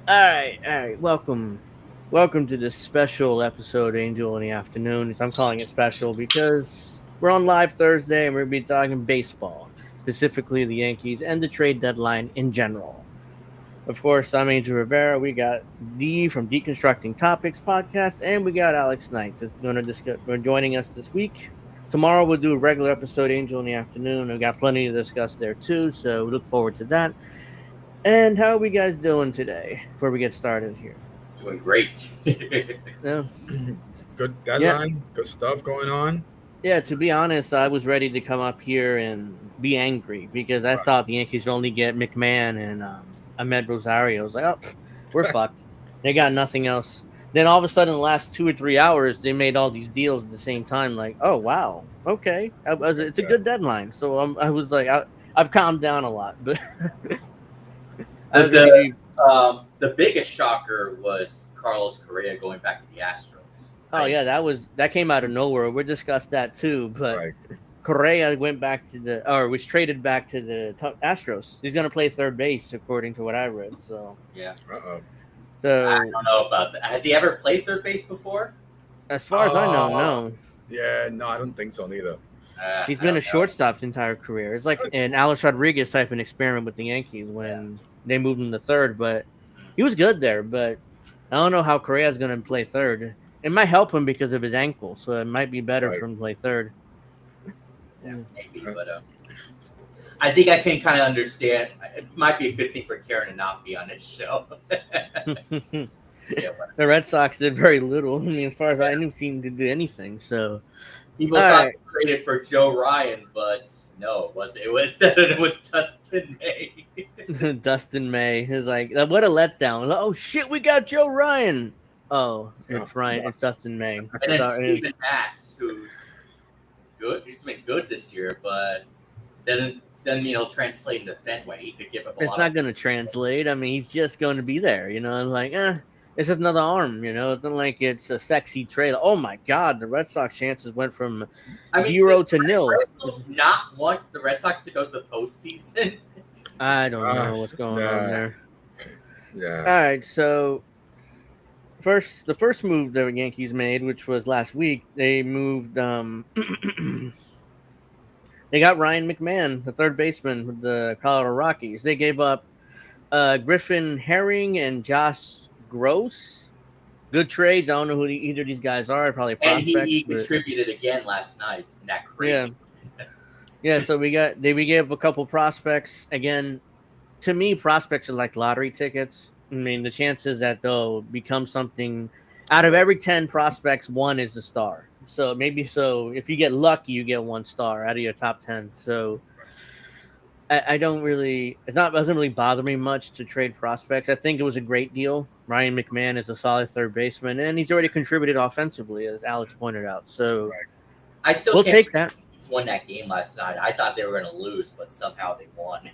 All right. Welcome to this special episode, Angel in the Afternoon. I'm calling it special because we're on live Thursday and we're gonna be talking baseball, specifically the Yankees and the trade deadline in general. Of course, I'm Angel Rivera. We got D from Deconstructing Topics podcast, and we got Alex Knight that's going to discuss. Joining us this week. Tomorrow we'll do a regular episode, Angel in the Afternoon. We've got plenty to discuss there too, so we look forward to that. And how are we guys doing today? Before we get started here. Doing great. Yeah. Good Yeah. deadline, good stuff going on. Yeah, to be honest, I was ready to come up here and be angry because I Right. thought the Yankees would only get McMahon and Ahmed Rosario. I was like, oh, we're fucked. They got nothing else. Then all of a sudden, the last 2 or 3 hours, they made all these deals at the same time. Like, oh wow, okay, it's a Yeah. good deadline. So I was like, I've calmed down a lot, but But did you? the biggest shocker was Carlos Correa going back to the Astros. Oh yeah, that came out of nowhere. We discussed that too, but Right. Correa went back to was traded back to the Astros. He's going to play third base, according to what I read. So, Yeah, Uh-oh. I so don't know about that. Has he ever played third base before? as far as I know, Oh. no. Yeah, no, I don't think so neither. He's I been a don't know. shortstop his entire career. It's like an Alex Rodriguez type of experiment with the Yankees when they moved him to third, but he was good there. But I don't know how Correa's going to play third. It might help him because of his ankle, so it might be better Right. for him to play third. Yeah, maybe, but I think I can kind of understand. It might be a good thing for Karen to not be on this show. The Yeah, but Red Sox did very little. I mean, as far as I knew, seemed to do anything. So, people all thought right. they traded for Joe Ryan, but no, it wasn't. It was Dustin May. Dustin May is like, what a letdown. Oh shit, we got Joe Ryan. Oh, it's Ryan. Yeah. It's Dustin May. And then Sorry. Steven Matz, who's good. He's been good this year, but doesn't translate into Fenway. He could give up a It's lot not of. going to translate. I mean, he's just going to be there. It's like, it's just another arm. It's not like it's a sexy trade. Oh my god, the Red Sox chances went from I mean, 0 does to nil. Russell not want the Red Sox to go to the postseason? I don't know Ah, what's going nah. on there. Yeah. All right, so the first move the Yankees made, which was last week, they moved they got Ryan McMahon, the third baseman with the Colorado Rockies. They gave up Griffin Herring and Josh Gross. Good trades. I don't know who either of these guys are. Probably And prospects. he But contributed again last night in that yeah, crazy. yeah. So we gave a couple prospects again. To me, prospects are like lottery tickets. I mean, the chances that they'll become something out of every 10 prospects, one is a star. So if you get lucky, you get one star out of your top 10. So I don't really, doesn't really bother me much to trade prospects. I think it was a great deal. Ryan McMahon is a solid third baseman, and he's already contributed offensively, as Alex pointed out. So I still we'll can't take believe that. He's won that game last night. I thought they were going to lose, but somehow they won.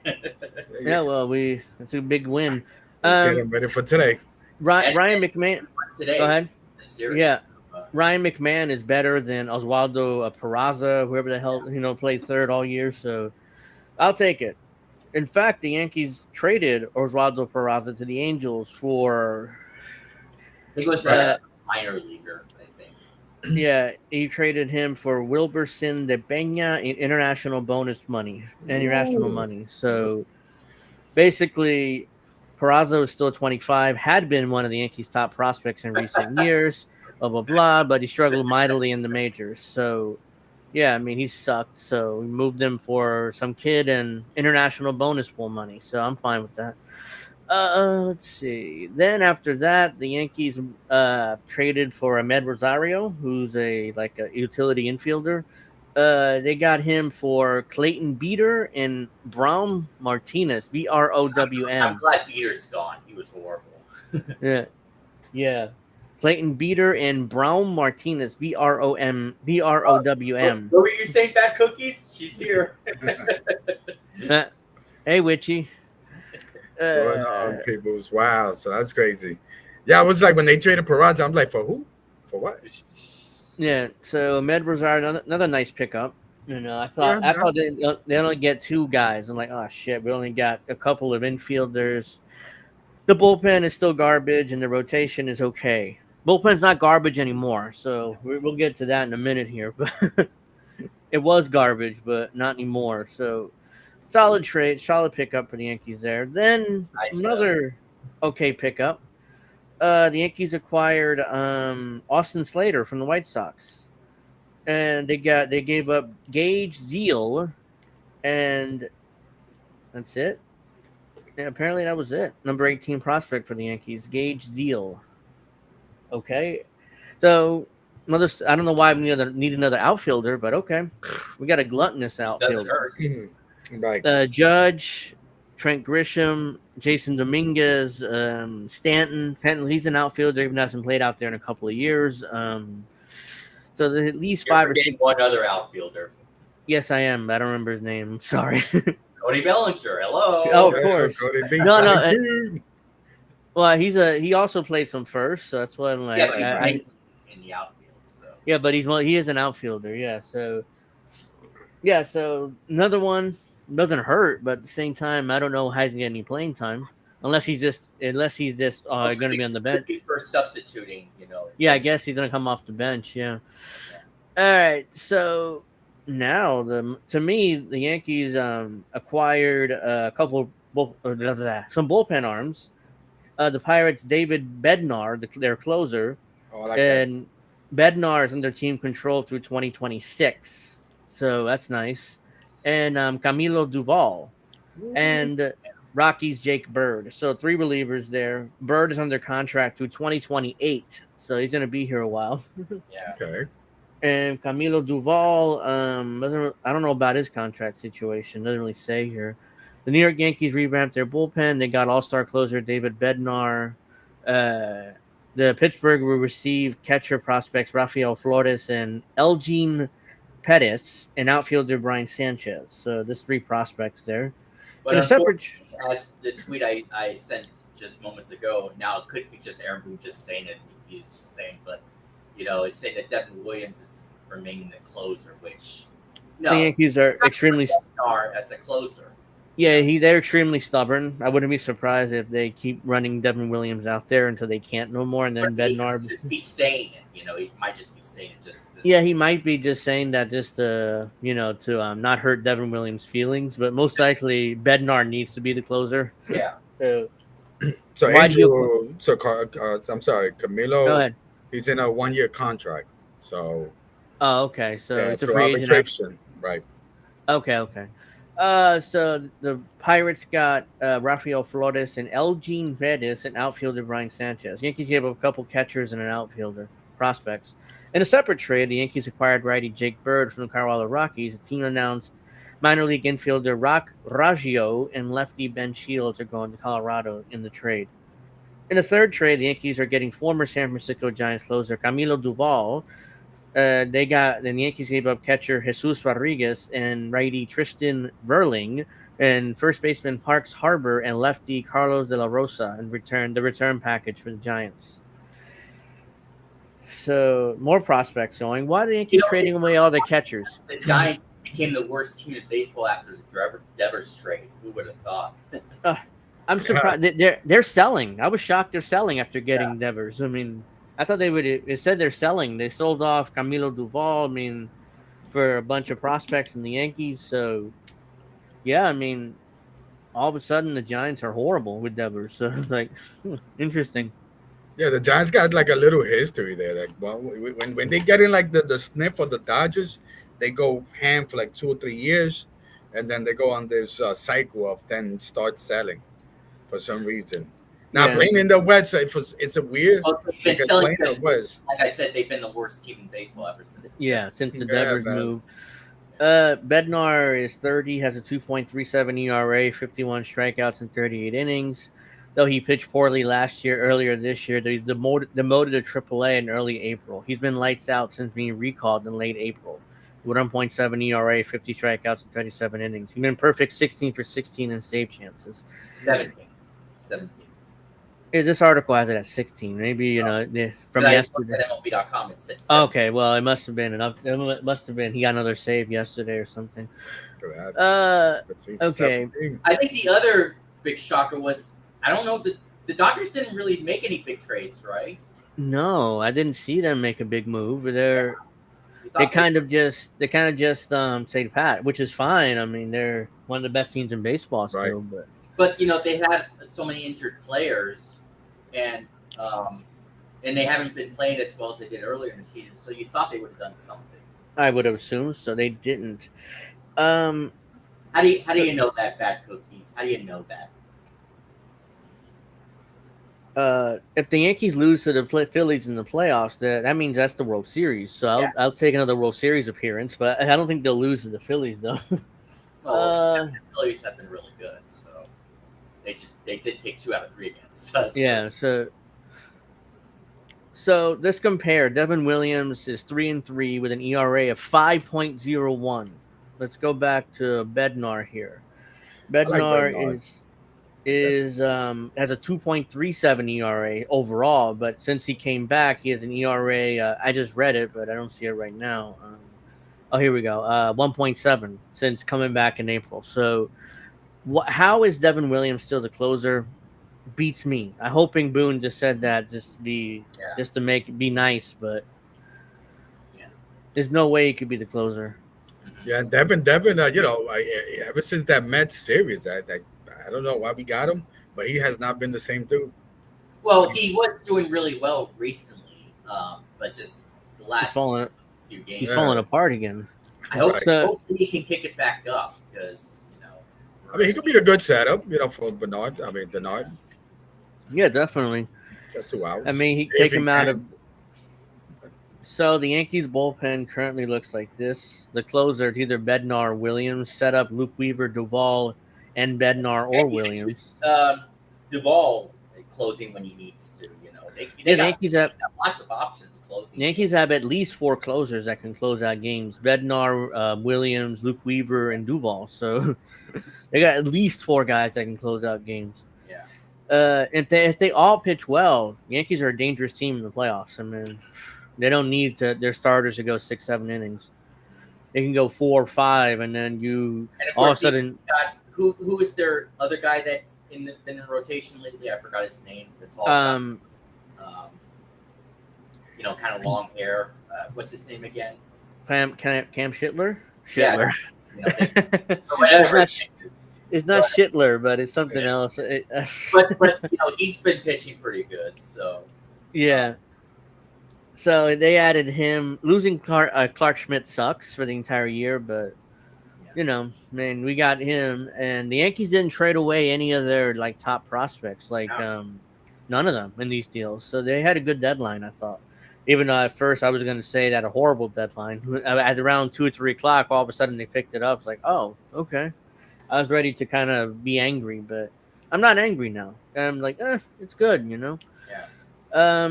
Yeah, well, it's a big win. Let's get him ready for today. Ryan McMahon. Today, Go ahead. the series. Yeah. Ryan McMahon is better than Oswaldo Peraza, whoever the hell played third all year. So I'll take it. In fact, the Yankees traded Oswaldo Peraza to the Angels for I think it was a minor leaguer. I think. yeah, he traded him for Wilberson de Peña in international bonus money, international Ooh. money. So basically, Peraza is still 25, had been one of the Yankees' top prospects in recent years. Blah blah blah, but he struggled mightily in the majors. So, yeah, I mean he sucked. So we moved him for some kid and international bonus pool money. So I'm fine with that. Let's see. Then after that, the Yankees traded for Ahmed Rosario, who's a utility infielder. They got him for Clayton Beater and Braum Martinez, Browm. I'm glad Peter's gone. He was horrible. Yeah, yeah. Clayton Beater and Braum Martinez, Browm. What were you saying, Bad Cookies? She's here. Hey, Witchy. Going on, people's wow. So that's crazy. Yeah, I was like when they traded Peraza, I'm like, for who? For what? Yeah, so Ahmed Rosario, another nice pickup. I thought they only get two guys. I'm like, oh shit, we only got a couple of infielders. The bullpen is still garbage, and the rotation is okay. Bullpen's not garbage anymore, so we'll get to that in a minute here. But it was garbage, but not anymore. So solid trade, solid pickup for the Yankees there. Then another okay pickup. The Yankees acquired Austin Slater from the White Sox, and they gave up Gage Zeal, and that's it. And apparently that was it. Number 18 prospect for the Yankees, Gage Zeal. Okay, so another. I don't know why we need another outfielder, but okay, we got a gluttonous outfield. Right. Judge, Trent Grisham, Jason Dominguez, Stanton. He's an outfielder, even hasn't played out there in a couple of years. So there's at least You're 5 or 6. One other outfielder. Yes, I am. I don't remember his name. Sorry. Cody Bellinger. Hello. Oh, of course. No. Well, he also plays some first, so that's what I'm like. Yeah, but he's in the outfield. So. Yeah, but he is an outfielder. Yeah, so another one doesn't hurt, but at the same time, I don't know how he's gonna get any playing time unless he's just going to be on the bench for substituting. Yeah, I guess he's gonna come off the bench. Yeah. All right, so now to me the Yankees acquired a couple some bullpen arms. The Pirates' David Bednar, their closer, and Bednar is under team control through 2026, so that's nice. And Camilo Duval, and Rockies' Jake Bird. So 3 relievers there. Bird is under contract through 2028, so he's gonna be here a while. Yeah. Okay. And Camilo Duval, I don't know about his contract situation. Doesn't really say here. The New York Yankees revamped their bullpen. They got all-star closer David Bednar. The Pittsburgh will receive catcher prospects Rafael Flores and Elgin Pettis and outfielder Brian Sanchez. So there's 3 prospects there. But as the tweet I sent just moments ago, now it could be just Aaron Boone just saying it. He's just saying, but it's saying that Devin Williams is remaining the closer, which the Yankees are extremely as a closer. Yeah, they're extremely stubborn. I wouldn't be surprised if they keep running Devin Williams out there until they can't no more, and then Bednar. Just be saying it, he might just be saying it just. Yeah, he might be just saying that just to not hurt Devin Williams' feelings, but most likely Bednar needs to be the closer. Yeah. So I'm sorry, Camilo. Go ahead. He's in a 1-year contract, so. Oh, okay. So it's a free agent, right? Okay. So the Pirates got Rafael Flores and Elgin Pettis and outfielder Brian Sanchez. Yankees gave up a couple catchers and an outfielder prospects. In a separate trade, the Yankees acquired righty Jake Bird from the Colorado Rockies. The team announced minor league infielder Rock Raggio and lefty Ben Shields are going to Colorado in the trade. In the third trade, the Yankees are getting former San Francisco Giants closer Camilo Duval. The Yankees gave up catcher Jesus Rodriguez and righty Tristan Verling and first baseman Parks Harbor and lefty Carlos De La Rosa and the return package for the Giants. So more prospects going. Why are the Yankees trading away all the catchers? The Giants became the worst team in baseball after the Devers trade. Who would have thought? I'm surprised. They're selling. I was shocked they're selling after getting Devers. I mean, I thought they would. It said they're selling. They sold off Camilo Duval. I mean, for a bunch of prospects from the Yankees. So, yeah, I mean, all of a sudden the Giants are horrible with Devers. So it's like interesting. Yeah, the Giants got like a little history there. Like, well, when they get in like the sniff of the Dodgers, they go ham for like 2 or 3 years, and then they go on this cycle of then start selling for some reason. Now playing in the West, it's a weird. Because playing in the West, like I said, they've been the worst team in baseball ever since. Yeah, since the Devers move. Bednar is 30, has a 2.37 ERA, 51 strikeouts in 38 innings. Though he pitched poorly earlier this year, he's demoted to AAA in early April. He's been lights out since being recalled in late April. With 1.7 ERA, 50 strikeouts in 37 innings. He's been perfect 16 for 16 in save chances. 17. This article has it at 16. Maybe, from yesterday. At MLB.com, it said 17. Okay, well, it must have been enough. It must have been. He got another save yesterday or something. Okay. I think the other big shocker was, I don't know if the Dodgers didn't really make any big trades, right? No, I didn't see them make a big move. Yeah, we They thought they. kind of just say pat, which is fine. I mean, they're one of the best teams in baseball Right. still, but But they had so many injured players, and um, and they haven't been playing as well as they did earlier in the season. So you thought they would have done something. I would have assumed so. They didn't. Um, How do you know that, bad cookies? How do you know that? if the Yankees lose to the Phillies in the playoffs, that means that's the World Series. So Yeah. I'll take another World Series appearance, but I don't think they'll lose to the Phillies though. Well, the Phillies have been really good, so they did take 2 out of 3 against us. Yeah. So let's compare. Devin Williams is 3-3 with an ERA of 5.01. Let's go back to Bednar here. I like Bednar Bednar. has a 2.37 ERA overall, but since he came back, he has an ERA. I just read it, but I don't see it right now. Here we go. 1.7 since coming back in April. So, how is Devin Williams still the closer? Beats me. I'm hoping Boone just said that just to be nice, but there's no way he could be the closer. Yeah, Devin, ever since that Mets series, I don't know why we got him, but he has not been the same dude. Well, he was doing really well recently, but just the last few games, he's falling apart again. I hope hopefully he can kick it back up because I mean, he could be a good setup, for Bernard. I mean, Denard. Yeah, definitely. Got 2 outs. I mean, he take him out of. So the Yankees bullpen currently looks like this. The closer, it's either Bednar or Williams. Set up Luke Weaver, Duvall, and Bednar or Williams. Duvall closing when he needs to. The Yankees have lots of options closing. The Yankees have at least 4 closers that can close out games: Bednar, Williams, Luke Weaver, and Duvall. So they got at least 4 guys that can close out games. Yeah. If they all pitch well, the Yankees are a dangerous team in the playoffs. I mean, they don't need their starters to go 6-7 innings. They can go 4 or 5, and then all of a sudden. Who is their other guy that's been in rotation lately? I forgot his name. The tall guy. Kind of long hair. What's his name again? Cam Schittler. Schittler. Yeah. It's not Schittler, but it's something else. But he's been pitching pretty good. So yeah. So they added him. Losing Clark Schmidt sucks for the entire year, but man, we got him, and the Yankees didn't trade away any of their top prospects, none of them in these deals. So they had a good deadline, I thought. Even though at first I was going to say that a horrible deadline. At around 2 or 3 o'clock, all of a sudden they picked it up. It's like, oh, okay. I was ready to kind of be angry, but I'm not angry now. I'm like, it's good, Yeah.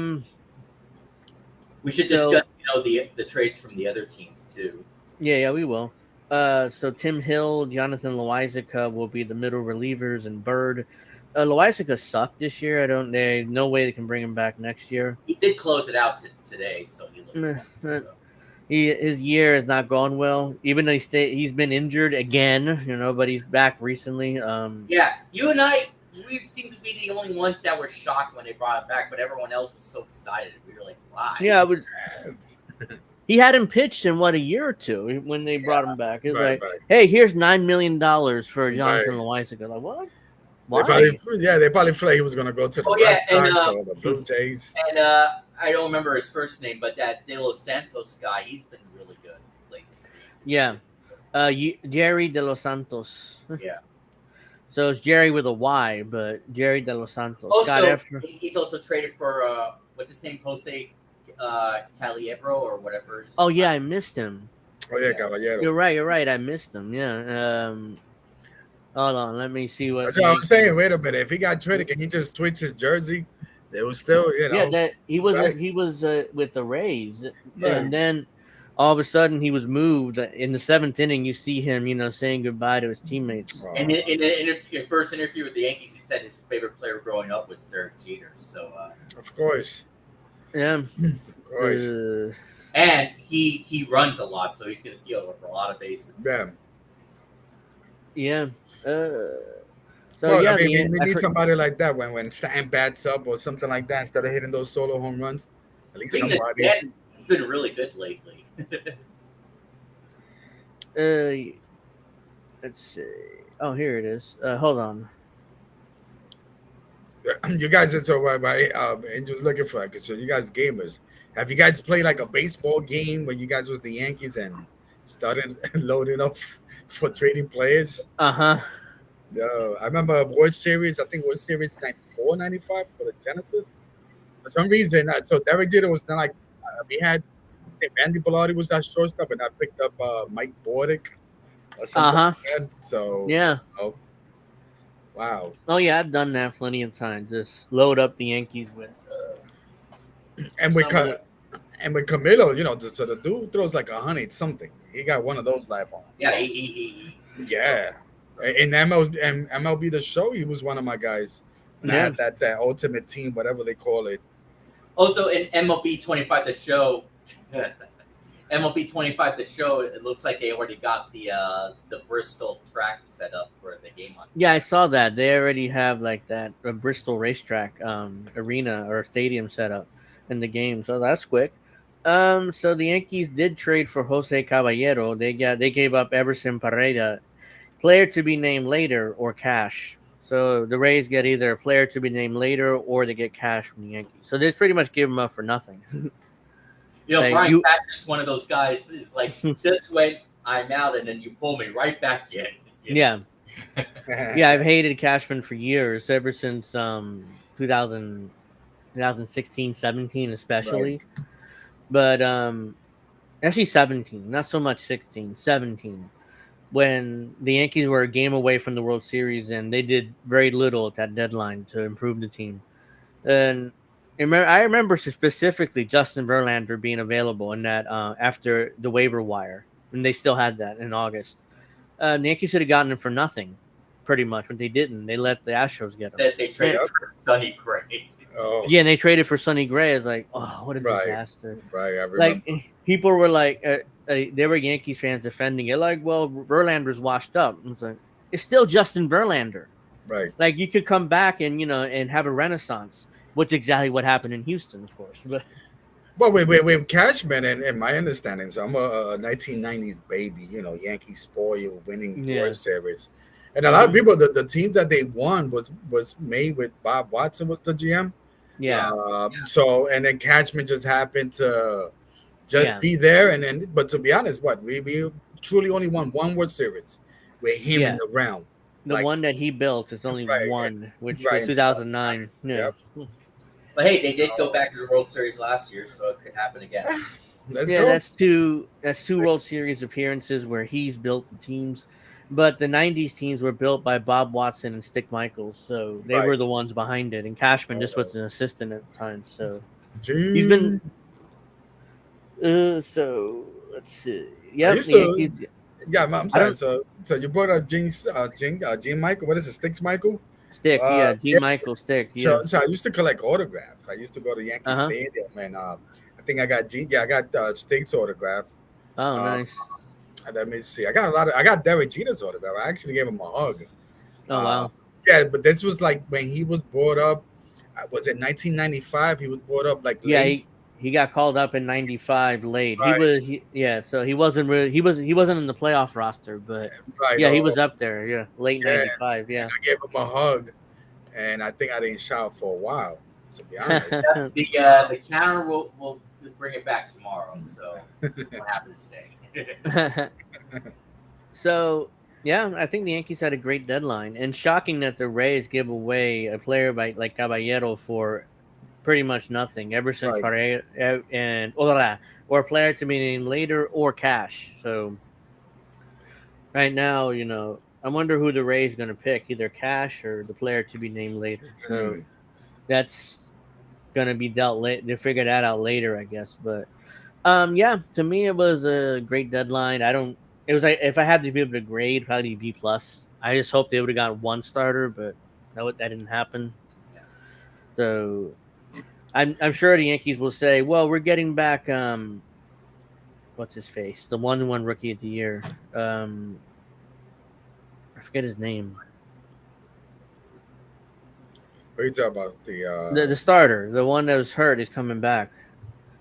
We should discuss, the trades from the other teams too. Yeah, we will. So Tim Hill, Jonathan Loizica will be the middle relievers, and Bird. Loizica sucked this year. There's no way they can bring him back next year. He did close it out today, so he looked fun, so. His year has not gone well. Even though he's been injured again, but he's back recently. Yeah, you and I, we seem to be the only ones that were shocked when they brought him back, but everyone else was so excited. We were like, why? Yeah, he hadn't pitched in a year or two when they brought him back. It was hey, here's $9 million for Jonathan Loizica. Like, what? Why? They probably feel like he was going to go to the Red Sox or the Blue Jays. And I don't remember his first name, but that De Los Santos guy, he's been really good lately. Yeah. Jerry De Los Santos. Yeah. So it's Jerry with a Y, but Jerry De Los Santos. Also, he's also traded for, what's his name, Jose Caliebro or whatever. Oh, yeah, I missed him. Oh, yeah, Caballero. You're right. I missed him, yeah. Hold on, let me see what. That's what I'm saying. Wait a minute. If he got traded, can he just switch his jersey? It was still, Yeah, that he was with the Rays, and then all of a sudden he was moved in the 7th inning. You see him, saying goodbye to his teammates. And in the first interview with the Yankees, he said his favorite player growing up was Derek Jeter. So, of course, yeah, of course, and he runs a lot, so he's going to steal a lot of bases. Yeah. Yeah. So Well, I yeah, mean, the we I need for, somebody like that when Stanton bats up or something like that instead of hitting those solo home runs. At least Speaking of somebody. Stanton, he's been really good lately. uh, let's see. Oh, here it is. Hold on. You guys are so Angel's looking for it. So you guys gamers. Have you guys played like a baseball game when you guys was the Yankees and started loading up for trading players? Uh-huh. No, I remember World Series. I think World Series 94, 95 for the Genesis. For some reason, so Derek Jeter was not like we had. I think Randy Velarde was our shortstop, and I picked up Mike Bordick or something Uh-huh. like that. So, Yeah. oh, wow. Oh yeah, I've done that plenty of times. Just load up the Yankees with And with some of the and with Camilo, so the dude throws like 100 something. He got one of those live on. Yeah, So, he's yeah. so. In MLB the show, he was one of my guys. And I yeah. had that ultimate team, whatever they call it. Also in MLB 25 the show, MLB 25 the show. It looks like they already got the Bristol track set up for the game on Yeah, I Saturday. saw that. They already have like that Bristol racetrack arena or stadium set up in the game. So that's quick. So the Yankees did trade for Jose Caballero. They gave up Everson Pareda, player to be named later or cash. So the Rays get either a player to be named later or they get cash from the Yankees. So they pretty much give him up for nothing. You know, like Brian you Cashman's one of those guys. Is like just when I'm out and then you pull me right back in. You know? Yeah. Yeah, I've hated Cashman for years, ever since 2000, 2016, 17 Right. especially. But actually 17, not so much 16, 17, when the Yankees were a game away from the World Series and they did very little at that deadline to improve the team. And I remember specifically Justin Verlander being available in that after the waiver wire, and they still had that in August. The Yankees should have gotten him for nothing, pretty much, but they didn't. They let the Astros get him. Instead, they traded And, Yep. for Sonny Gray. Oh, yeah, and they traded for Sonny Gray. It's like, oh, what a right. disaster. Right. I Like, remember. people were like, they were Yankees fans defending it. Like, well, Verlander's washed up. It's like, it's still Justin Verlander. Right. Like, you could come back and, and have a renaissance, which is exactly what happened in Houston, of course. But Well, with Cashman and my understanding, so I'm a 1990s baby, Yankee spoil, winning World yeah. Series. And a lot of people, the team that they won was made with Bob Watson was the GM. Yeah. So, and then Cashman just happened to just Yeah. be there. And then, but to be honest, we truly only won one World Series with him in Yeah. the realm. The Like, one that he built is only right, one, which right was in 2009. 2009. Yeah. Yep. But hey, they did go back to the World Series last year, so it could happen again. Let's Yeah, go. that's two World Series appearances where he's built the teams. But the '90s teams were built by Bob Watson and Stick Michaels, so they Right. were the ones behind it. And Cashman just Uh, was an assistant at the time. So he's Gee. been. So let's see. I Yep, used the to. Yankees. Yeah, I'm I sorry. don't So you brought up Gene Michael. What is it? Sticks Michael. Stick. Yeah, G. Yeah. Michael Stick. So Yeah. so I used to collect autographs. I used to go to Yankee Uh huh. Stadium, and I think I got I got Sticks autograph. Oh, Uh, nice. Let me see. I got Derek Jeter's autograph. I actually gave him a hug. Oh Uh, wow. yeah, but this was like when he was brought up. Was it 1995? He was brought up like Yeah, late. he got called up in '95 late. Right, Yeah, so he wasn't really he wasn't in the playoff roster, but right. yeah, he was up there. Yeah, late Yeah, '95. and Yeah. I gave him a hug, and I think I didn't shout for a while, to be honest. The counter will bring it back tomorrow. So what happened today? So yeah, I think the Yankees had a great deadline, and shocking that the Rays give away a player like Caballero for pretty much nothing. Ever since Right. Pareja and Ola, or a player to be named later or cash. So right now, I wonder who the Rays going to pick, either cash or the player to be named later. So Mm, that's going to be dealt late. They figure that out later, I guess. But yeah, to me it was a great deadline. I don't. It was like, if I had to give it a grade, probably B plus. I just hope they would have got one starter, but that didn't happen. So I'm sure the Yankees will say, well, we're getting back what's his face, the one who won Rookie of the Year. I forget his name. What are you talking about? The starter, the one that was hurt, is coming back.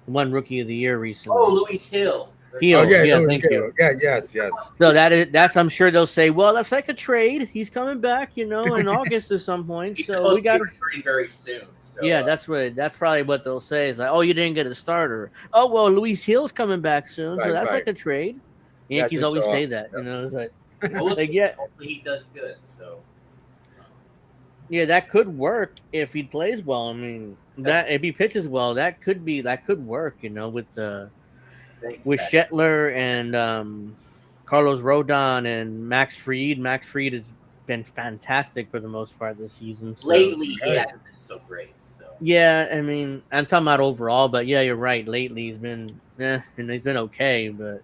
The one rookie of the year recently. Oh, Luis Hill. Oh Heel, yeah, yeah, Lewis thank you. Gill. Yeah, yes. So that's I'm sure they'll say, well, that's like a trade. He's coming back, in August at some point. He's So we supposed to be got returning very soon. So yeah, that's probably what they'll say. Is like, oh, you didn't get a starter. Oh well, Luis Hill's coming back soon, so that's Right. like a trade. Yeah, I Yankees just always saw. say that, it's like we'll like see. yeah, Hopefully he does good. So yeah, that could work if he plays well. I mean, that if he pitches well, that could work, thanks, with Pat. Shetler and Carlos Rodon and Max Fried. Max Fried has been fantastic for the most part this season. So. Lately, he Right. hasn't been so great. So Yeah, I mean, I'm talking about overall, but yeah, you're right. Lately, he's been, and he's been okay, but oh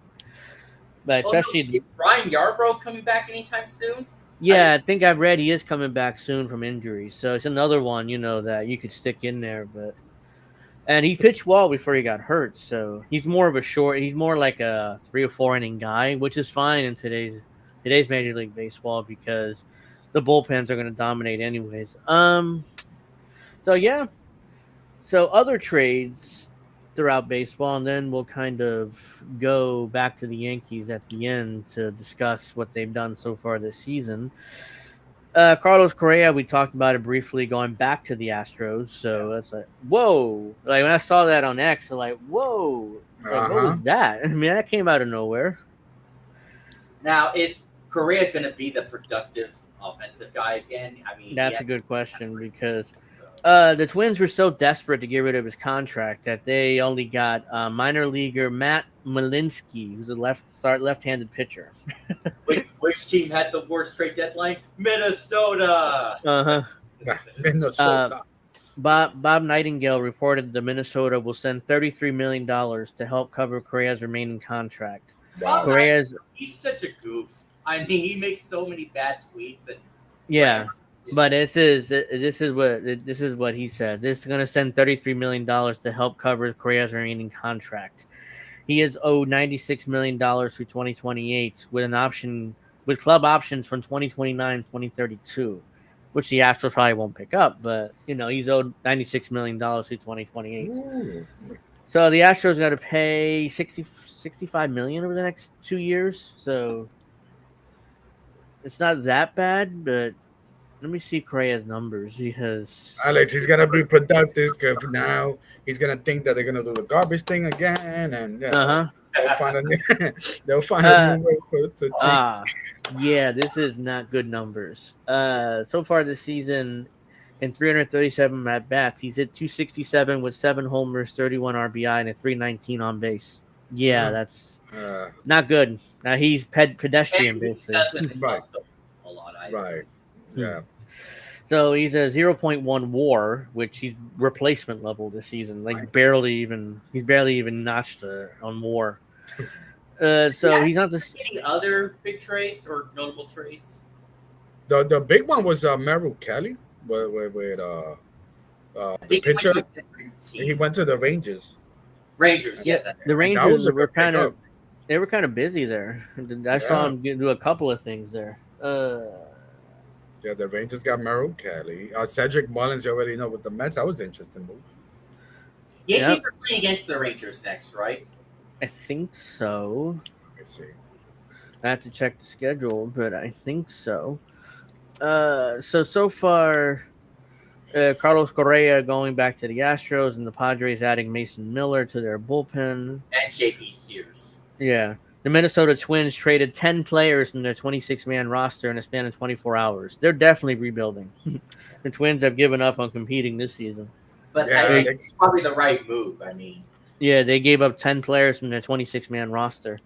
no, especially, is Brian Yarbrough coming back anytime soon? yeah, I think I've read he is coming back soon from injury, so it's another one, that you could stick in there, and he pitched well before he got hurt, so he's more like a 3 or 4 inning guy, which is fine in today's Major League Baseball because the bullpens are going to dominate anyways. So yeah. So other trades throughout baseball, and then we'll kind of go back to the Yankees at the end to discuss what they've done so far this season. Carlos Correa, we talked about it briefly, going back to the Astros. So that's like, whoa! Like when I saw that on X, I'm like, whoa! Like what was that? I mean, that came out of nowhere. Now, is Correa going to be the productive offensive guy again? I mean, That's a good question because so. the Twins were so desperate to get rid of his contract that they only got minor leaguer Matt Malinsky, who's a left-handed pitcher. Which team had the worst trade deadline? Minnesota. Uh-huh. Minnesota. Bob Nightingale reported that Minnesota will send $33 million to help cover Correa's remaining contract. Wow. He's such a goof. I mean, he makes so many bad tweets and yeah. But this is what he says. This is going to send $33 million to help cover Correa's remaining contract. He is owed $96 million through 2028 with club options from 2029, 2032, which the Astros probably won't pick up. But he's owed $96 million through 2028. Ooh. So the Astros got to pay $65 million over the next 2 years. So it's not that bad, but. Let me see Correa's numbers because Alex, he's gonna be productive because now he's gonna think that they're gonna do the garbage thing again, and they'll find a new way to cheat. Yeah, this is not good numbers. So far this season, in 337 at bats, he's hit 267 with 7 homers, 31 RBI, and a 319 on base. Yeah, that's not good. Now he's pedestrian basically. Right. A lot either. Right. Yeah. So he's a 0.1 WAR, which he's replacement level this season. Like he's barely even notched on WAR. So he's not any other big trades or notable trades. The big one was Merrill Kelly with the pitcher. He went to the Rangers. Rangers, yes. The Rangers were kind of busy there. I saw him do a couple of things there. Yeah, the Rangers got Merrill Kelly. Cedric Mullins, you already know with the Mets. That was an interesting move. Yankees are playing against the Rangers next, right? I think so. Let me see. I have to check the schedule, but I think so. So far, Carlos Correa going back to the Astros and the Padres adding Mason Miller to their bullpen. And JP Sears. Yeah. The Minnesota Twins traded 10 players from their 26-man roster in a span of 24 hours. They're definitely rebuilding. The Twins have given up on competing this season. But I think it's probably the right move. I mean, yeah, they gave up 10 players from their 26-man roster.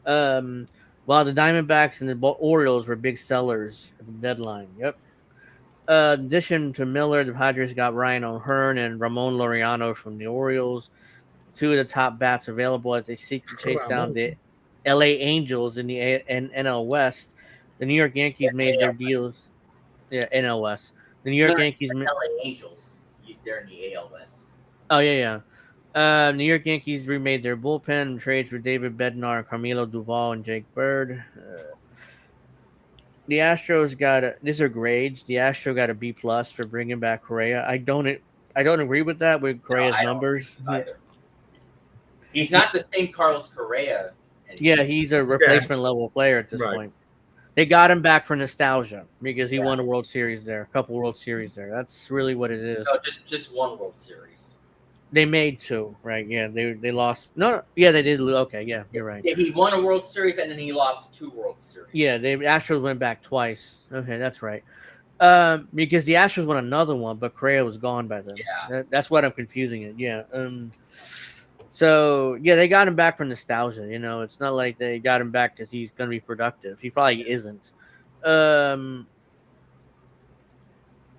While the Diamondbacks and the Orioles were big sellers at the deadline. Yep. In addition to Miller, the Padres got Ryan O'Hearn and Ramon Laureano from the Orioles, 2 of the top bats available as they seek to chase down the LA Angels in the NL West. The New York Yankees made their deals. Yeah, NL West. The New York Yankees. LA Angels. They're in the AL West. Oh yeah. New York Yankees remade their bullpen trades for David Bednar, Carmelo Duvall, and Jake Bird. The Astros these are grades. The Astro got a B plus for bringing back Correa. I don't agree with that with No, Correa's I don't numbers. either. He's not the same Carlos Correa Yeah, anymore. he's a Yeah, replacement level player at this right. point. They got him back for nostalgia because he Yeah. won a World Series there, a couple World Series there. That's really what it No, is. just one World Series. They made two, right? Yeah, they lost. No, yeah, they did. Okay, yeah, you're right. Yeah, he won a World Series and then he lost 2 World Series. Yeah, they Astros went back twice. Okay, that's right. Because the Astros won another one, but Correa was gone by then. Yeah. That's what I'm confusing it. Yeah. So yeah, they got him back for nostalgia. You know, it's not like they got him back because he's going to be productive. He probably isn't. Um,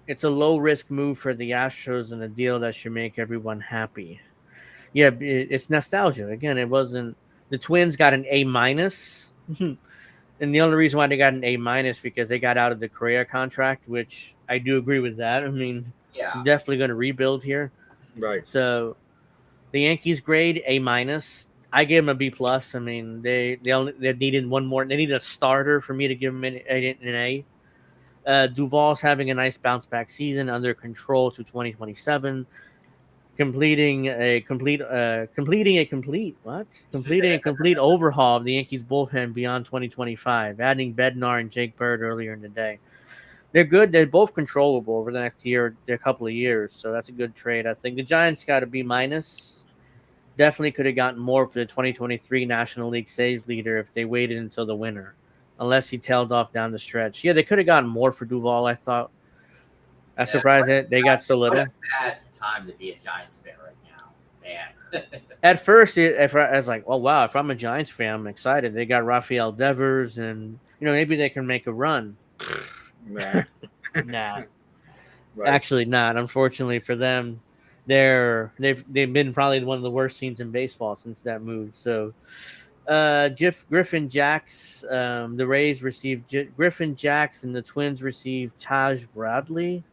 it's a low risk move for the Astros and a deal that should make everyone happy. Yeah, it's nostalgia. Again, it wasn't the Twins got an A minus. And the only reason why they got an A minus because they got out of the Correa contract, which I do agree with that. I mean, Yeah. definitely going to rebuild here. Right. So the Yankees grade A minus. I gave them a B plus. I mean, they needed one more. They needed a starter for me to give them an A. Duvall's having a nice bounce back season under control to 2027. Completing a complete overhaul of the Yankees bullpen beyond 2025, adding Bednar and Jake Bird earlier in the day. They're good. They're both controllable over the next year, a couple of years. So that's a good trade. I think the Giants got a B minus. Definitely could have gotten more for the 2023 National League saves leader if they waited until the winter, unless he tailed off down the stretch. Yeah, they could have gotten more for Duvall. I thought. I'm surprised that they got so What little. a bad time to be a Giants fan right now, man. At first, I was like, "Oh wow!" If I'm a Giants fan, I'm excited. They got Rafael Devers, and maybe they can make a run. Nah. Nah, Right. actually not. Unfortunately for them, they've been probably one of the worst teams in baseball since that move. So, Griffin Jacks, the Rays received Griffin Jacks, and the Twins received Taj Bradley.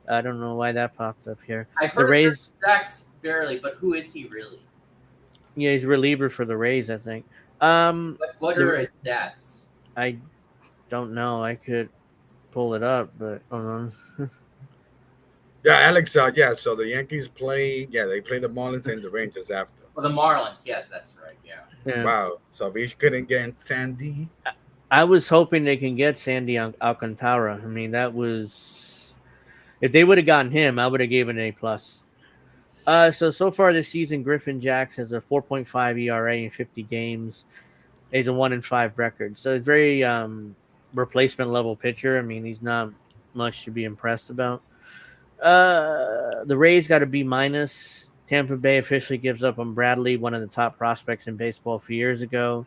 I don't know why that popped up here. I've The heard Rays, of Jax barely, but who is he really? yeah, he's a reliever for the Rays, I think. What The- are his stats? I don't know. I could pull it up, but hold on. Yeah, Alex. Yeah. So the Yankees play. Yeah, they play the Marlins and the Rangers after. Well, the Marlins. Yes, that's right. Yeah. Yeah. Wow. So we couldn't get Sandy. I was hoping they can get Sandy Alcantara. I mean, that was if they would have gotten him, I would have given an A plus. So far this season, Griffin Jacks has a 4.5 ERA in 50 games. He's a 1-5 record, so it's very replacement level pitcher. I mean, he's not much to be impressed about. The Rays got a B minus. Tampa Bay officially gives up on Bradley, one of the top prospects in baseball a few years ago.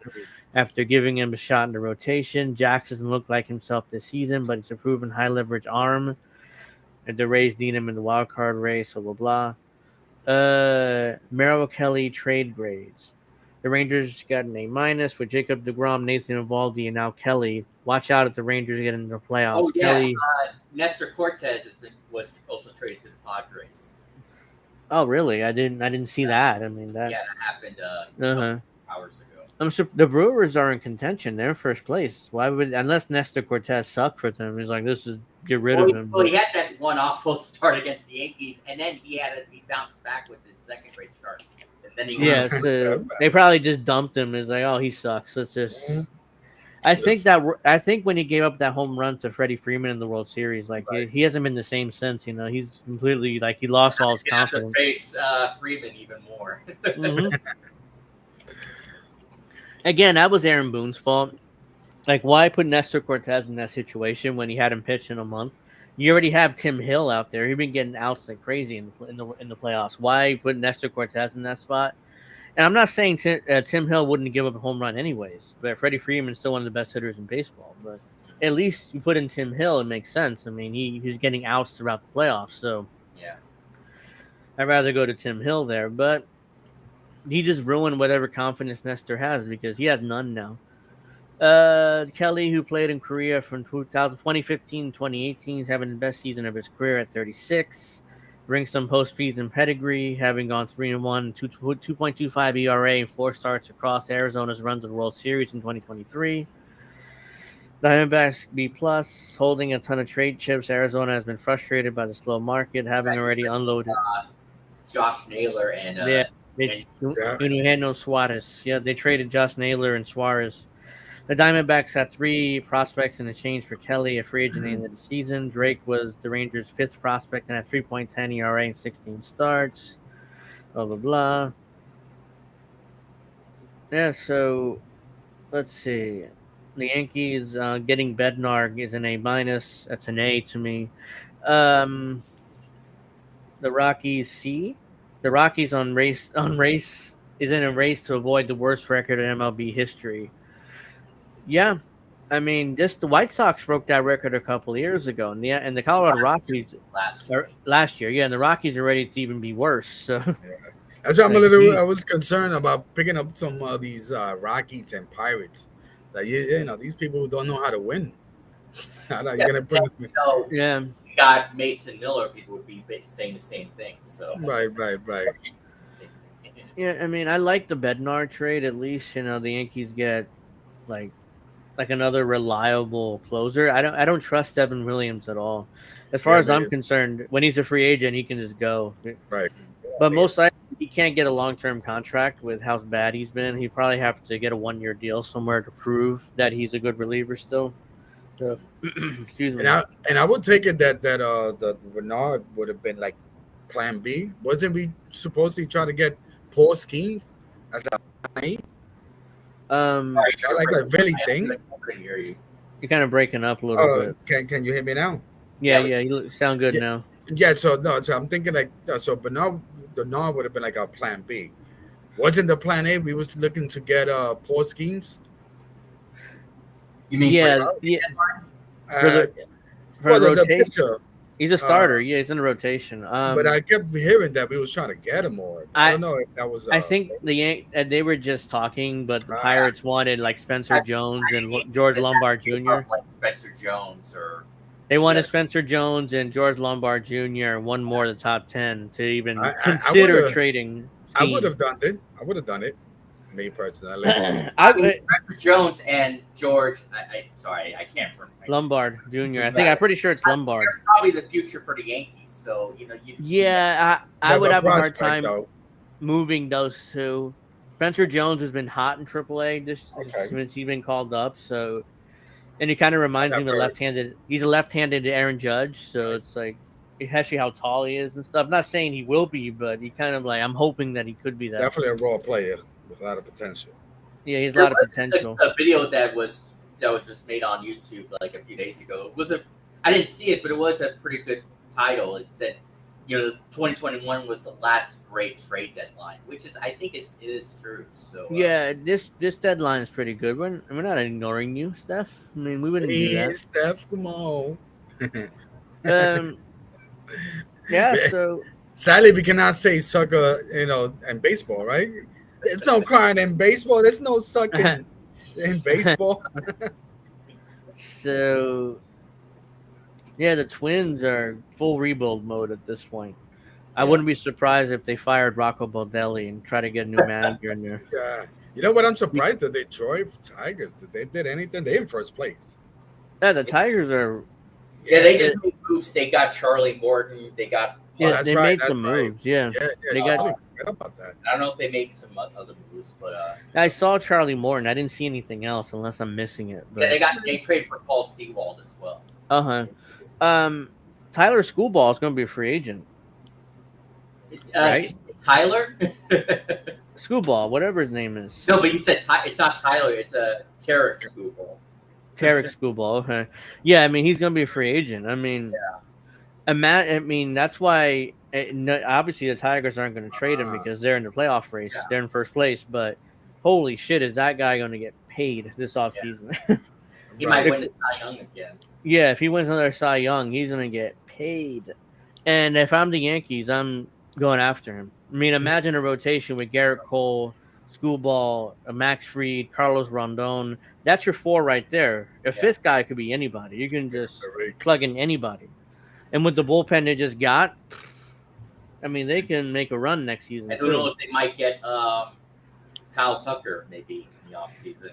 After giving him a shot in the rotation, Jacks doesn't look like himself this season, but he's a proven high leverage arm. And the Rays need him in the wild card race, blah blah blah. Merrill Kelly trade grades. The Rangers got an A minus with Jacob DeGrom, Nathan Eovaldi, and now Kelly. Watch out if the Rangers get into the playoffs. Oh yeah, Kelly. Nestor Cortez was also traded to the Padres. Oh really? I didn't see that. I mean that. Yeah, that happened Uh-huh. hours ago. The Brewers are in contention. They're in first place. Why would unless Nestor Cortez sucked for them? He's like, this is get rid of him. Well, he had that one awful start against the Yankees, and then he bounced back with his second great start, and then he Yeah, so they probably just dumped him. It's like, oh, he sucks. Let's just. I think when he gave up that home run to Freddie Freeman in the World Series, like he hasn't been the same since. He's completely like he lost all his confidence. Face Freeman even more. Mhm. Again, that was Aaron Boone's fault. Like, why put Nestor Cortez in that situation when he hadn't pitched in a month? You already have Tim Hill out there. He's been getting outs like crazy in the playoffs. Why put Nestor Cortez in that spot? And I'm not saying Tim Hill wouldn't give up a home run anyways, but Freddie Freeman's still one of the best hitters in baseball. But at least you put in Tim Hill, it makes sense. I mean, he's getting outs throughout the playoffs, so Yeah. I'd rather go to Tim Hill there. But he just ruined whatever confidence Nestor has because he has none now. Kelly, who played in Korea from 2015 to 2018, is having the best season of his career at 36. Brings some postseason pedigree, having gone 3-1, 2.25 ERA, and 4 starts across Arizona's run to the World Series in 2023. Diamondbacks B plus, holding a ton of trade chips. Arizona has been frustrated by the slow market, having already unloaded. Josh Naylor and Yeah, and Yeah. Eugenio Suarez. Yeah, they traded Josh Naylor and Suarez. The Diamondbacks had 3 prospects in exchange for Kelly, a free agent at the end of the season. Drake was the Rangers' 5th prospect and had 3.10 ERA in 16 starts. Blah blah blah. Yeah, so let's see. The Yankees getting Bednar is an A minus. That's an A to me. Um, the Rockies C. The Rockies on race is in a race to avoid the worst record in MLB history. Yeah, I mean, just the White Sox broke that record a couple of years ago, and the Colorado Rockies last year. are last year. Yeah, and the Rockies are ready to even be worse. So, That's why I'm a like, little. I was concerned about picking up some of these Rockies and Pirates. Like you know, these people don't know how to win. You're Yeah, gonna bring you know, yeah, you got Mason Miller. People would be saying the same thing. So right. same thing. yeah. I mean, I like the Bednar trade. At least the Yankees get like another reliable closer. I don't trust Devin Williams at all. As far Yeah, as I'm man. concerned, when he's a free agent, he can just go. Right. But most likely, he can't get a long term contract with how bad he's been. He probably have to get a 1 year deal somewhere to prove that he's a good reliever still. So, excuse And me. I would take it that Bernard would have been like Plan B. Wasn't we supposed to try to get Paul Skeens as a plan A? Um, Is that like a really thing? I couldn't hear you. you're kind of breaking up a little bit. Can you hear me now? Yeah, Yeah, yeah, you sound good Yeah, now. yeah. So no, so I'm thinking like so Bernard would have been like our Plan B. Wasn't the Plan A? We was looking to get Paul Skeens. You mean Yeah, yeah. For Uh, the for well, the the rotation, pitcher. he's a Uh, starter. Yeah, he's in the rotation. but I kept hearing that we was trying to get him more. I I don't know if that was I think they were just talking, but the uh, Pirates wanted like Spencer Jones and Yankees George would have Lombard to give up, Jr. like Spencer Jones or They wanted yeah. Spencer Jones and George Lombard Jr. and one more of the top 10 to even I would consider have trading I would Steen. have done it. I would have done it. Me personally. I mean, Spencer Jones and George. Sorry, I can't remember. Lombard Jr. I'm pretty sure it's Lombard. They're probably the future for the Yankees. So you. Yeah, I But would the have a hard prospect, time though. moving those two. Spencer Jones has been hot in AAA Okay. since he's been called up. So, and he kind of reminds me of a Never- left-handed. He's a left-handed Aaron Judge. So Right. it's like actually how tall he is and stuff. Not saying he will be, but he kind of like I'm hoping that he could be that. Definitely a raw player with a lot of potential. Yeah, he has a lot of potential. A video that was just made on YouTube like a few days ago. It was I didn't see it, but it was a pretty good title. It said, 2021 was the last great trade deadline, which is I think it is true. So Yeah, this deadline is pretty good. We're not ignoring you, Steph. I mean, we wouldn't do Hey, that. Steph, come on. Yeah. So Sadly, we cannot say sucker, in baseball, right? There's no crying in baseball. There's no sucking in baseball. So yeah, the Twins are full rebuild mode at this point. I wouldn't be surprised if they fired Rocco Baldelli and try to get a new manager in there. Yeah. You know what? I'm surprised that they Detroit Tigers. Did they did anything? They in first place. Yeah, the Tigers are. Yeah, they just made moves. They got Charlie Morton. They got. Yeah, that's they right, made that's some right. moves. Yeah, Yeah, They I got- totally forgot about that. I don't know if they made some other moves, but I saw Charlie Morton. I didn't see anything else unless I'm missing it. yeah, But they traded for Paul Sewald as well. Tyler Schoolball is going to be a free agent. Right? Tyler? Schoolball, whatever his name is. No, but you said it's not Tyler. It's a Tarek Schoolball. Tarek Schoolball. Okay. Yeah, I mean he's going to be a free agent. I mean, that's why. Obviously, the Tigers aren't going to trade him because they're in the playoff race. Yeah. They're in first place. But holy shit, is that guy going to get paid this offseason? He might win the Cy Young again. Yeah, if he wins another Cy Young, he's going to get paid. And if I'm the Yankees, I'm going after him. I mean, imagine a rotation with Garrett Cole, Schoolball, Max Fried, Carlos Rondon. That's your 4 right there. A fifth guy could be anybody. You can just plug in anybody. And with the bullpen they just got, I mean, they can make a run next season. And who knows, they might get Kyle Tucker maybe in the offseason.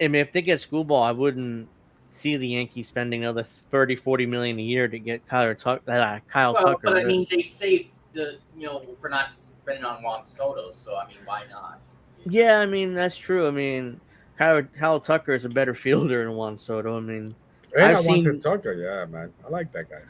I mean, if they get schoolball, I wouldn't see the Yankees spending another 30, 40 million a year to get Kyle Well, Tucker. but I mean, they saved for not spending on Juan Soto, so I mean, why not? Yeah, I mean that's true. I mean, Kyle Tucker is a better fielder than Juan Soto. I mean, And I I've wanted seen Tucker. Yeah, man. I like that guy.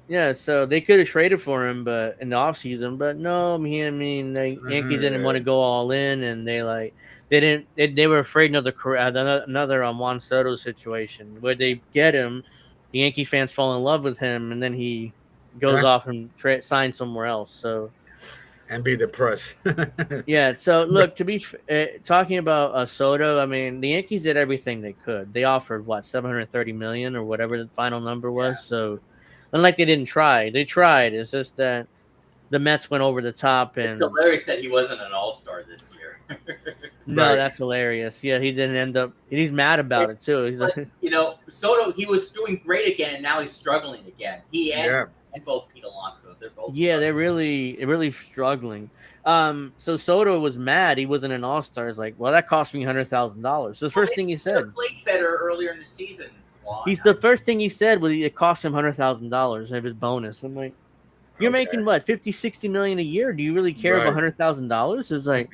yeah, so they could have traded for him, but in the offseason, but no, I mean, the Yankees didn't want to Yeah. go all in, and they didn't they were afraid of another Juan Soto situation where they get him, the Yankee fans fall in love with him, and then he goes Yeah. off and signs somewhere else. So And be depressed. yeah, so look, talking about Soto, I mean, the Yankees did everything they could. They offered what 730 million or whatever the final number Yeah. was. So, unlike they didn't try, they tried. It's just that the Mets went over the top, It's and hilarious that he wasn't an All-Star this year. no, Right. that's hilarious. Yeah, he didn't end up. He's mad about it too. He's like, Soto, he was doing great again, and now he's struggling again. He and Yeah. both Pete Alonso, they're both. yeah, they're struggling. really struggling. So Soto was mad. He wasn't an All Star. He's like, well, that cost me $100,000. The first thing he He should have said. played better earlier in the season. Juan. He's the first thing he said was it cost him $100,000 of his bonus. I'm like, you're Okay. making what 50, 60 million a year. Do you really care about Right. $100,000? It's like,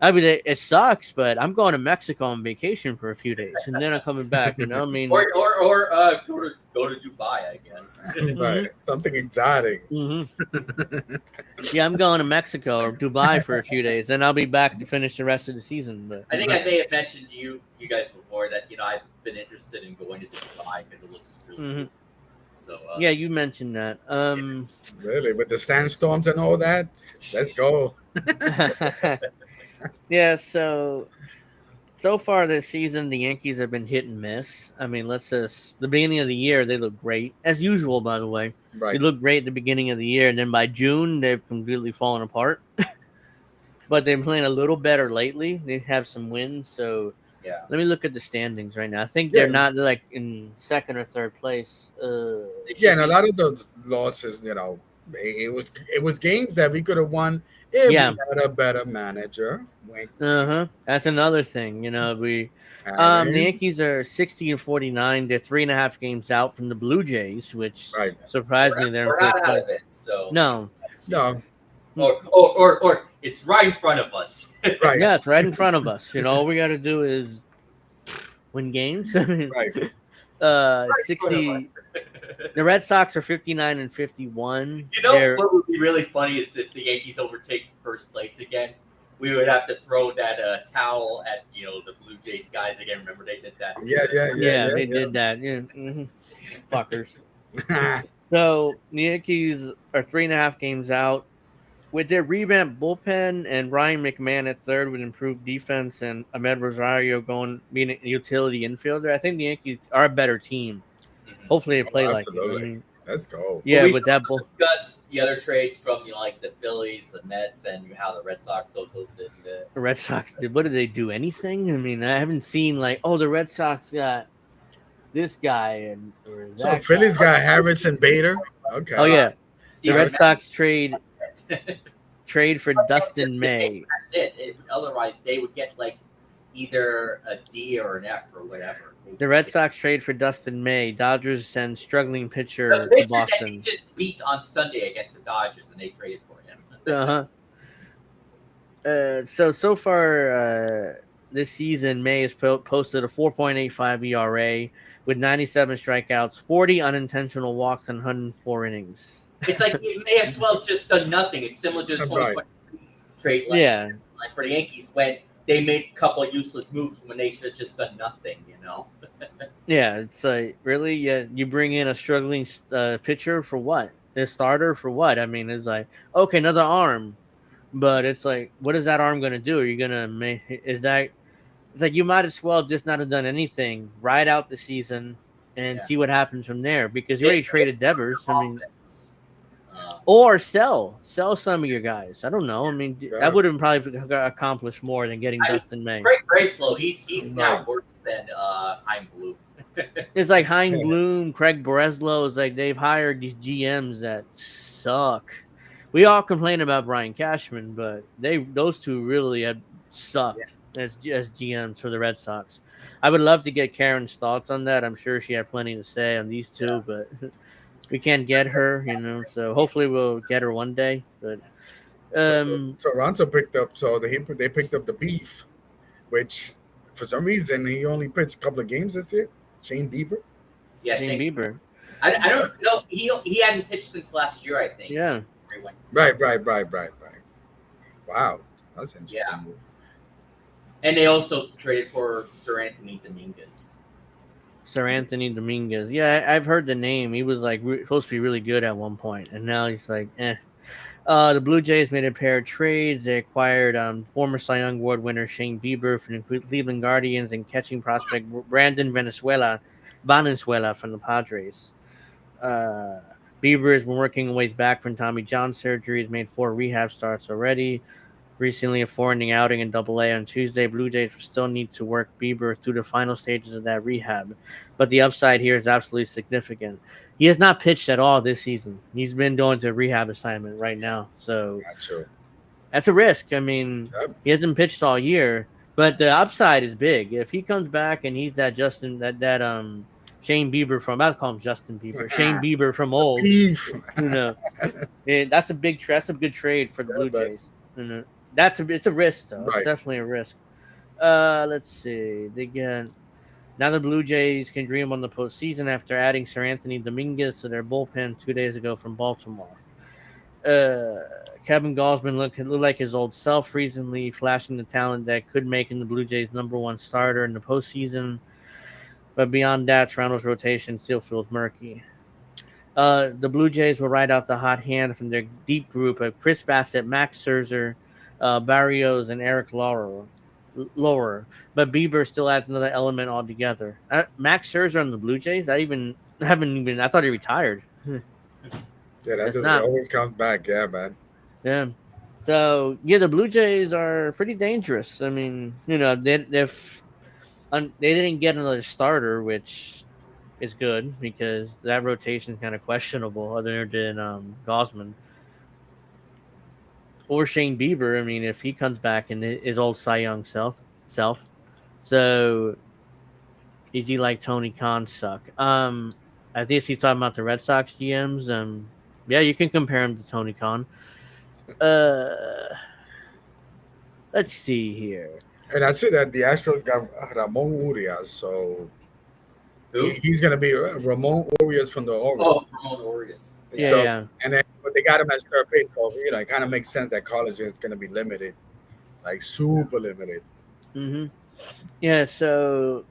I mean, it sucks, but I'm going to Mexico on vacation for a few days, and then I'm coming back. You know, I mean, or go to Dubai, I guess. Right. Something exotic. Yeah, I'm going to Mexico or Dubai for a few days, then I'll be back to finish the rest of the season. But I think I may have mentioned to you guys before that I've been interested in going to Dubai because it looks really cool. So yeah, you mentioned that. Really, with the sandstorms and all that. Let's go. Yeah, so far this season, the Yankees have been hit and miss. I mean, the beginning of the year, they look great. As usual, by the way. They Right. look great at the beginning of the year, and then by June, they've completely fallen apart. But they're playing a little better lately. They have some wins, so yeah. let me look at the standings right now. I think they're not like in second or third place. Yeah, and a lot of those losses, it was games that we could have won if we had a better manager. That's another thing. The Yankees are 60-49. They're 3.5 games out from the Blue Jays, which surprisingly they're not out of it. So no. Or it's right in front of us. Right. Yeah, it's right in front of us. All we got to do is win games. Right. 60. The Red Sox are 59-51. What would be really funny is if the Yankees overtake first place again. We would have to throw that towel at the Blue Jays guys again. Remember they did that too. Yeah, they did that. Yeah. Fuckers. So the Yankees are 3.5 games out. With their revamped bullpen and Ryan McMahon at third with improved defense and Ahmed Rosario being a utility infielder, I think the Yankees are a better team. Hopefully they play like it. I mean, let's go. Yeah, with that discuss the other trades from like the Phillies, the Mets, and how the Red Sox also did. The Red Sox did. What did they do? Anything? I mean, I haven't seen the Red Sox got this guy or that. So Phillies got Harrison Bader. Okay. Oh yeah, the Red Sox trade for Dustin May. That's it. Otherwise, they would get either a D or an F or whatever. The Red Sox trade for Dustin May. Dodgers send struggling pitcher to Boston. That they just beat on Sunday against the Dodgers, and they traded for him. So far this season, May has posted a 4.85 ERA with 97 strikeouts, 40 unintentional walks, and 104 innings. It's like it may as well just done nothing. It's similar to the 2020 trade. Like for the Yankees, when they made a couple of useless moves when they should have just done nothing. Yeah, it's like really. Yeah, you bring in a struggling pitcher for what? A starter for what? I mean, it's like okay, another arm, but it's like, what is that arm going to do? Are you going to make? Is that? It's like you might as well just not have done anything. Ride out the season and see what happens from there because you already traded Devers. I mean. Or sell some of your guys. I don't know. I mean, that would have probably accomplished more than getting Dustin May. Craig Braslow, he's now worse than Hein Bloom. It's like Hein Bloom, Craig Breslow. It's like they've hired these GMs that suck. We all complain about Brian Cashman, but those two really have sucked as GMs for the Red Sox. I would love to get Karen's thoughts on that. I'm sure she had plenty to say on these two, but we can't get her, So hopefully we'll get her one day. But So um, Toronto picked up. So they picked up the beef, which for some reason he only pitched a couple of games this year. Shane Beaver. Yeah, Shane Shane. Bieber, I don't know. He hadn't pitched since last year, I think. yeah, Right. Wow, that's an interesting Yeah. move. And they also traded for Sir Anthony Dominguez. Sir Anthony Dominguez. Yeah, I've heard the name. He was like supposed to be really good at one point, and now he's like, eh. The Blue Jays made a pair of trades. They acquired former Cy Young Award winner Shane Bieber from the Cleveland Guardians and catching prospect Brandon Valenzuela from the Padres. Uh, Bieber has been working his way back from Tommy John surgery. He's made 4 rehab starts already. Recently, a 4-inning outing in Double A on Tuesday. Blue Jays will still need to work Bieber through the final stages of that rehab, but the upside here is absolutely significant. He has not pitched at all this season. He's been going to a rehab assignment right now, so Not sure. that's a risk. I mean, Yep. he hasn't pitched all year, but the upside is big. If he comes back and he's that Shane Bieber from, I'll call him Justin Bieber, Shane Bieber from old, Beef. that's a good trade for the Blue but- Jays. It's a risk though. Right. It's definitely a risk. Let's see. Now the Blue Jays can dream on the postseason after adding Sir Anthony Dominguez to their bullpen 2 days ago from Baltimore. Kevin Gausman looked like his old self recently, flashing the talent that could make him the Blue Jays' #1 starter in the postseason. But beyond that, Toronto's rotation still feels murky. The Blue Jays will ride out the hot hand from their deep group of Chris Bassett, Max Scherzer, Barrios, and Eric Lauer. But Bieber still adds another element altogether. Max Scherzer on the Blue Jays? I thought he retired. Yeah, that It's just not. always comes back. Yeah, man. Yeah. So yeah, the Blue Jays are pretty dangerous. I mean, they didn't get another starter, which is good because that rotation is kind of questionable, other than Gausman or Shane Bieber. I mean, if he comes back in his old Cy Young self, so is he like Tony Khan suck? I think he's talking about the Red Sox GMs. Yeah, you can compare him to Tony Khan. Let's see here. And I see that the Astros got Ramon Urias, so Who? he's gonna be Ramon Urias from the Orioles. Oh, Ramon Orias. Yeah, So- yeah. And then but they got him as third base, so it kind of makes sense that college is gonna be limited, like super limited. Mm-hmm. Yeah, so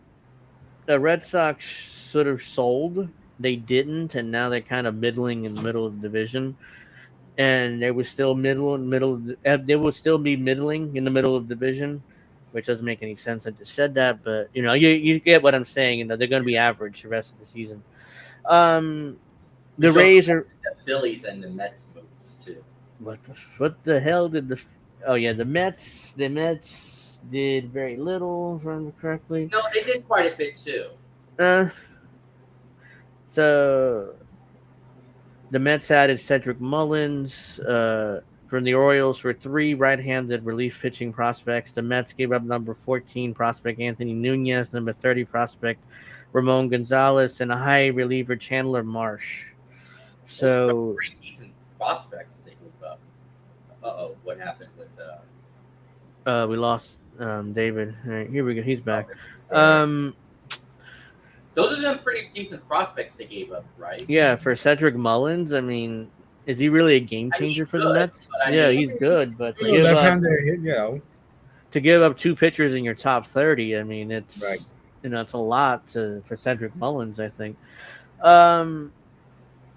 the Red Sox sort of sold. They didn't, and now they're kind of middling in the middle of the division. And they were still they will still be middling in the middle of the division, which doesn't make any sense. I just said that, but you get what I'm saying. They're going to be average the rest of the season. The There's also Rays are The Phillies and the Mets moves too. what the hell did the Mets did very little, if I remember correctly. No, they did quite a bit too. So the Mets added Cedric Mullins from the Orioles for 3 right-handed relief pitching prospects. The Mets gave up number 14 prospect Anthony Nunez, number 30 prospect Ramon Gonzalez, and a high reliever Chandler Marsh. Those are So some pretty decent prospects they moved up. What happened with we lost David. All right, here we go. He's back. Those are some pretty decent prospects they gave up, right? Yeah, for Cedric Mullins, I mean, is he really a game I mean, changer he's for the good, Mets? but I Yeah, mean- he's good, but Left-handed hit, to give up 2 pitchers in your top 30, I mean, it's Right. it's a lot for Cedric Mullins, I think.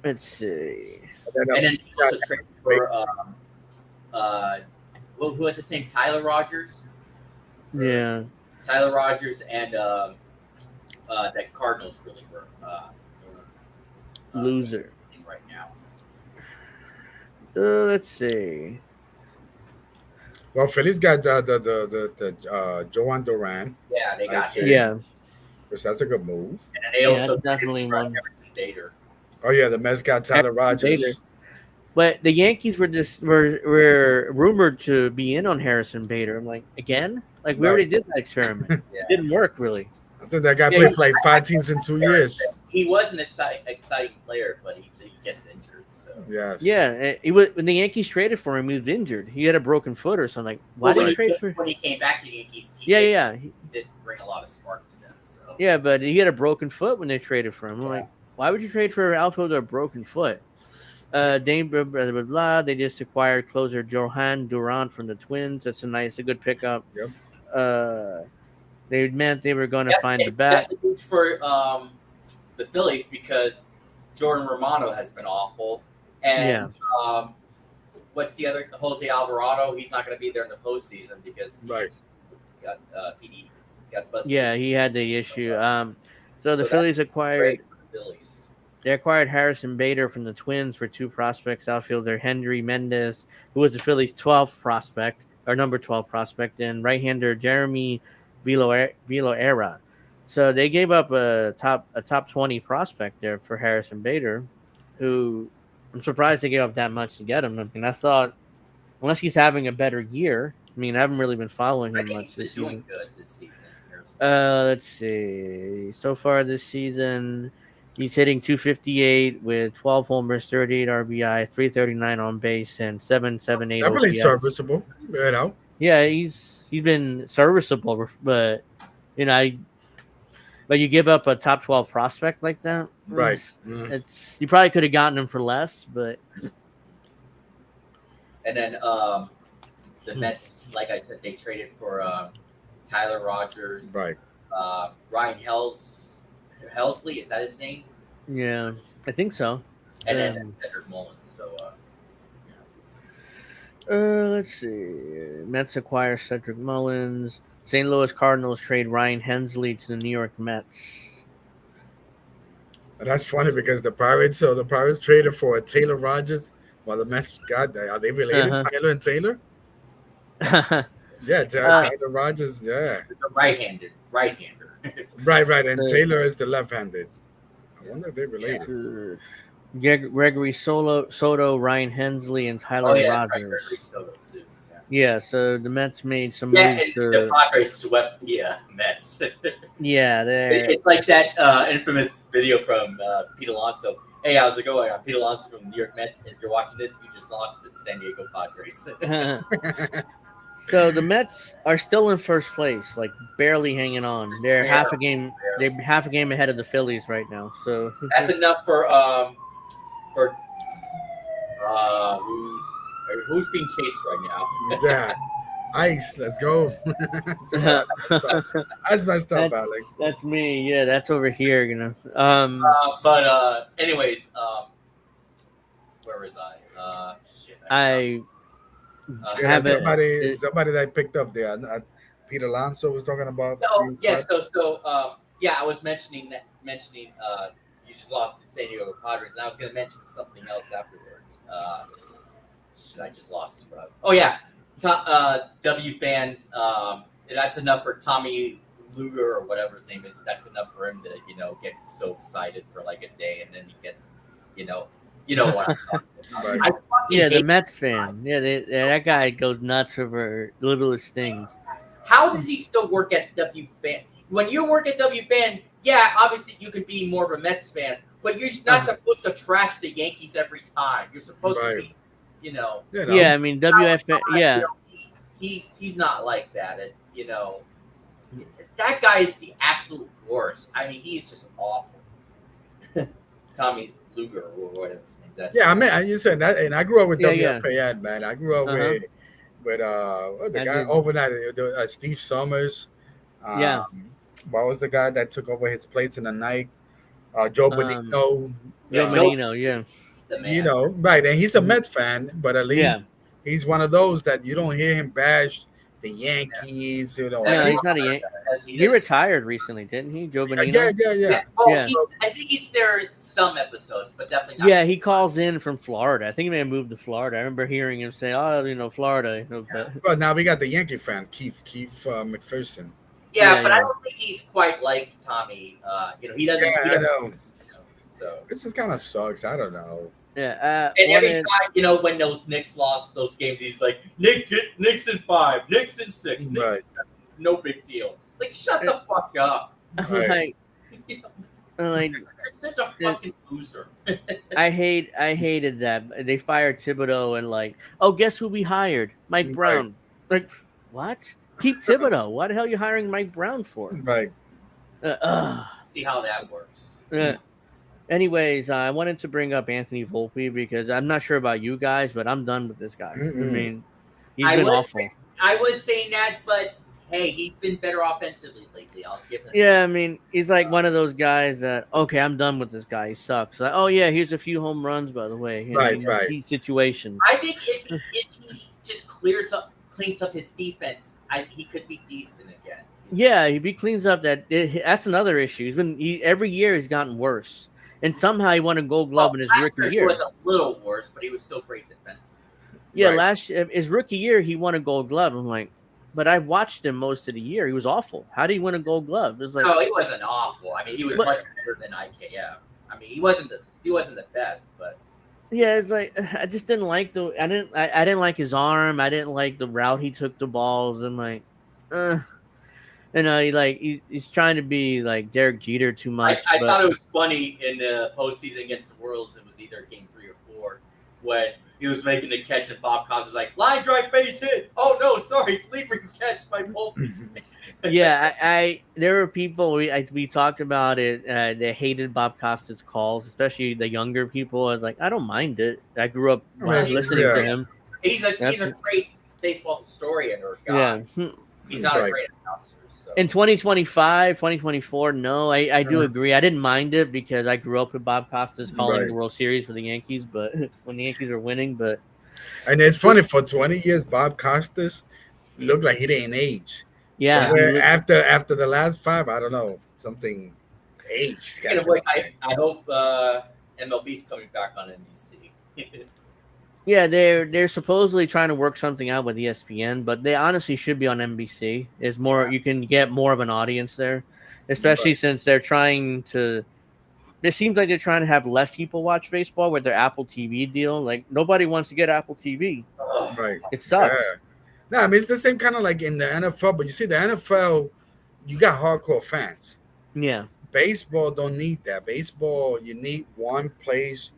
Let's see. And And then he also traded for who was his name? Tyler Rogers. Yeah. Tyler Rogers and that Cardinals really were Loser. right now. Let's see. Well, Phillies got the Joan Duran, Yeah, they I got see. him. Yeah. which that's a good move. And then they Yeah, also that's definitely traded for one. Emerson Bader. Oh yeah, the Mets got Tyler Rogers. Bader. But the Yankees were rumored to be in on Harrison Bader. I'm like, again? Like we Right. already did that experiment. Yeah. It didn't work really. That guy Yeah, played for like 5 teams in 2 years. He was an exciting player, but he gets injured. So Yes. yeah. He was when the Yankees traded for him. He was injured. He had a broken foot or something. Like, why well, did you trade for? when he came back to the Yankees, Yeah. he did bring a lot of spark to them. So Yeah, but he had a broken foot when they traded for him. I'm like, why would you trade for an outfielder with a broken foot? Dame blah, blah, blah, blah. They just acquired closer Johan Duran from the Twins. That's a good pickup. Yep. They meant they were going to find the bat. That's huge for the Phillies because Jordan Romano has been awful, and what's the other Jose Alvarado? He's not going to be there in the postseason because he got PD got busted. Yeah, he had the issue. So the Phillies acquired. They acquired Harrison Bader from the Twins for 2 prospects, outfielder Henry Mendez, who was the Phillies' 12th prospect, or number 12 prospect, and right-hander Jeremy Viloera. So they gave up a top 20 prospect there for Harrison Bader, who I'm surprised they gave up that much to get him. I mean, I thought, unless he's having a better year, I mean, I haven't really been following him much this season. Doing good this season. Let's see. So far this season, he's hitting .258 with 12 homers, 38 RBI, 339 on base, and 7.78 Definitely OPS. serviceable, you know. Yeah, he's been serviceable, but but you give up a top 12 prospect like that, right? It's you probably could have gotten him for less, but. And then the Mets, like I said, they traded for Tyler Rogers, right? Ryan Helsley, is that his name? Yeah, I think so. And then Cedric Mullins. So, let's see. Mets acquire Cedric Mullins. St. Louis Cardinals trade Ryan Hensley to the New York Mets. That's funny because the Pirates traded for Taylor Rogers while the Mets got that. Are they related, Tyler and Taylor? Yeah, Tyler Rogers, yeah. The right-hander. Right. And Taylor is the left-handed. I wonder if they're related. Gregory Soto, Ryan Hensley, and Tyler Rogers. Gregory Soto, too. Yeah, so the Mets made some moves. And the Padres swept the Mets. Yeah, it's like that infamous video from Pete Alonso. Hey, how's it going? I'm Pete Alonso from the New York Mets. If you're watching this, you just lost to San Diego Padres. So the Mets are still in first place, like barely hanging on. They're half a game. They're half a game ahead of the Phillies right now. So that's enough for who's being chased right now. Yeah, Ice. Let's go. That's messed up, Alex. That's me. Yeah, that's over here. You know. But anyways, where was I? Shit. Somebody that picked up there. Peter Alonso was talking about. I was mentioning you just lost to San Diego Padres, and I was going to mention something else afterwards. I just lost what I was. Oh yeah, W fans. That's enough for Tommy Luger or whatever his name is. That's enough for him to get so excited for like a day, and then he gets you know what I'm talking about. Yeah, the Mets fan. Yeah, that guy goes nuts over littlest things. How does he still work at W fan? When you work at W fan, yeah, obviously you can be more of a Mets fan, but you're not supposed to trash the Yankees every time. You're supposed to be, Yeah, I mean WFN. Yeah, he's not like that, and that guy is the absolute worst. I mean, he's just awful. Tommy Luger or whatever his name is. Yeah, I mean, you said that, and I grew up with WFAN, man. I grew up with the guy overnight, Steve Summers. What was the guy that took over his place in the night? Joe Bonino. Joe Bonino, yeah. Right, and he's a Mets fan, but at least he's one of those that you don't hear him bash the Yankees. No, he's not a Yankee. He retired recently, didn't he, Joe Bonino? Yeah. I think he's there in some episodes, but definitely not. Yeah, he calls in from Florida. I think he may have moved to Florida. I remember hearing him say, Florida. But now we got the Yankee fan, Keith McPherson. Yeah, but I don't think he's quite like Tommy. He doesn't. Yeah, I know. So this just kind of sucks. I don't know. Yeah, and every time when those Knicks lost those games, he's like Knicks in 5, Knicks in 6, Knicks in 7. No big deal. Like, shut the fuck up. I'm Right. like, I'm like, You're such a it- fucking loser. I hated that they fired Thibodeau and like, oh, guess who we hired? Mike Right. Brown. Like, what? Keep Thibodeau. What the hell are you hiring Mike Brown for? Right. Uh, ugh. See how that works. Uh, anyways, I wanted to bring up Anthony Volpe because I'm not sure about you guys, but I'm done with this guy. I Mm-mm. mean, he's I been was awful. I was saying that, but hey, he's been better offensively lately. I'll give him. Yeah, I mean, he's like one of those guys that okay, I'm done with this guy. He sucks. Like, oh yeah, here's a few home runs by the way. You know, Right. Right. key situations. I think if he just cleans up his defense, he could be decent again. Yeah, he cleans up that. That's another issue. Every year he's gotten worse, and somehow he won a Gold Glove Well, in his last rookie year he year. was a little worse, but he was still great defensively. Yeah, Right. his rookie year he won a Gold Glove. I'm like, but I watched him most of the year. He was awful. How did he win a Gold Glove? It's like, No, he wasn't awful. I mean, he was But- much better than IKF. I mean, he wasn't the best, but yeah, it's like I just didn't like I didn't like his arm. I didn't like the route he took the balls, and like, he's trying to be like Derek Jeter too much. I but thought it was funny in the postseason against the Royals. It was either game 3 or 4 when he was making the catch and Bob Cox was like, line drive base hit. Oh no, sorry, leaper catch by Volpe. yeah, I there were people we talked about it. They hated Bob Costas' calls, especially the younger people. I was like, I don't mind it. I grew up Right, listening yeah. to him. He's a That's- great baseball historian or guy. Yeah. He's not a Right. great announcer. So. In 2025, 2024, no, I do agree. I didn't mind it because I grew up with Bob Costas calling Right. the World Series for the Yankees, but when the Yankees are winning, but And it's funny, for 20 years, Bob Costas looked like he didn't age. yeah, Somewhere after the last 5, I don't know, something aged. Speaking of which, I hope MLB's coming back on NBC. yeah, they're supposedly trying to work something out with ESPN, but they honestly should be on NBC. Is more you can get more of an audience there, especially since they're trying to. It seems like they're trying to have less people watch baseball with their Apple TV deal. Like nobody wants to get Apple TV. Right. It sucks. Yeah. No, I mean it's the same kind of like in the NFL, but you see the NFL, you got hardcore fans. Yeah. Baseball don't need that. Baseball, you need one place,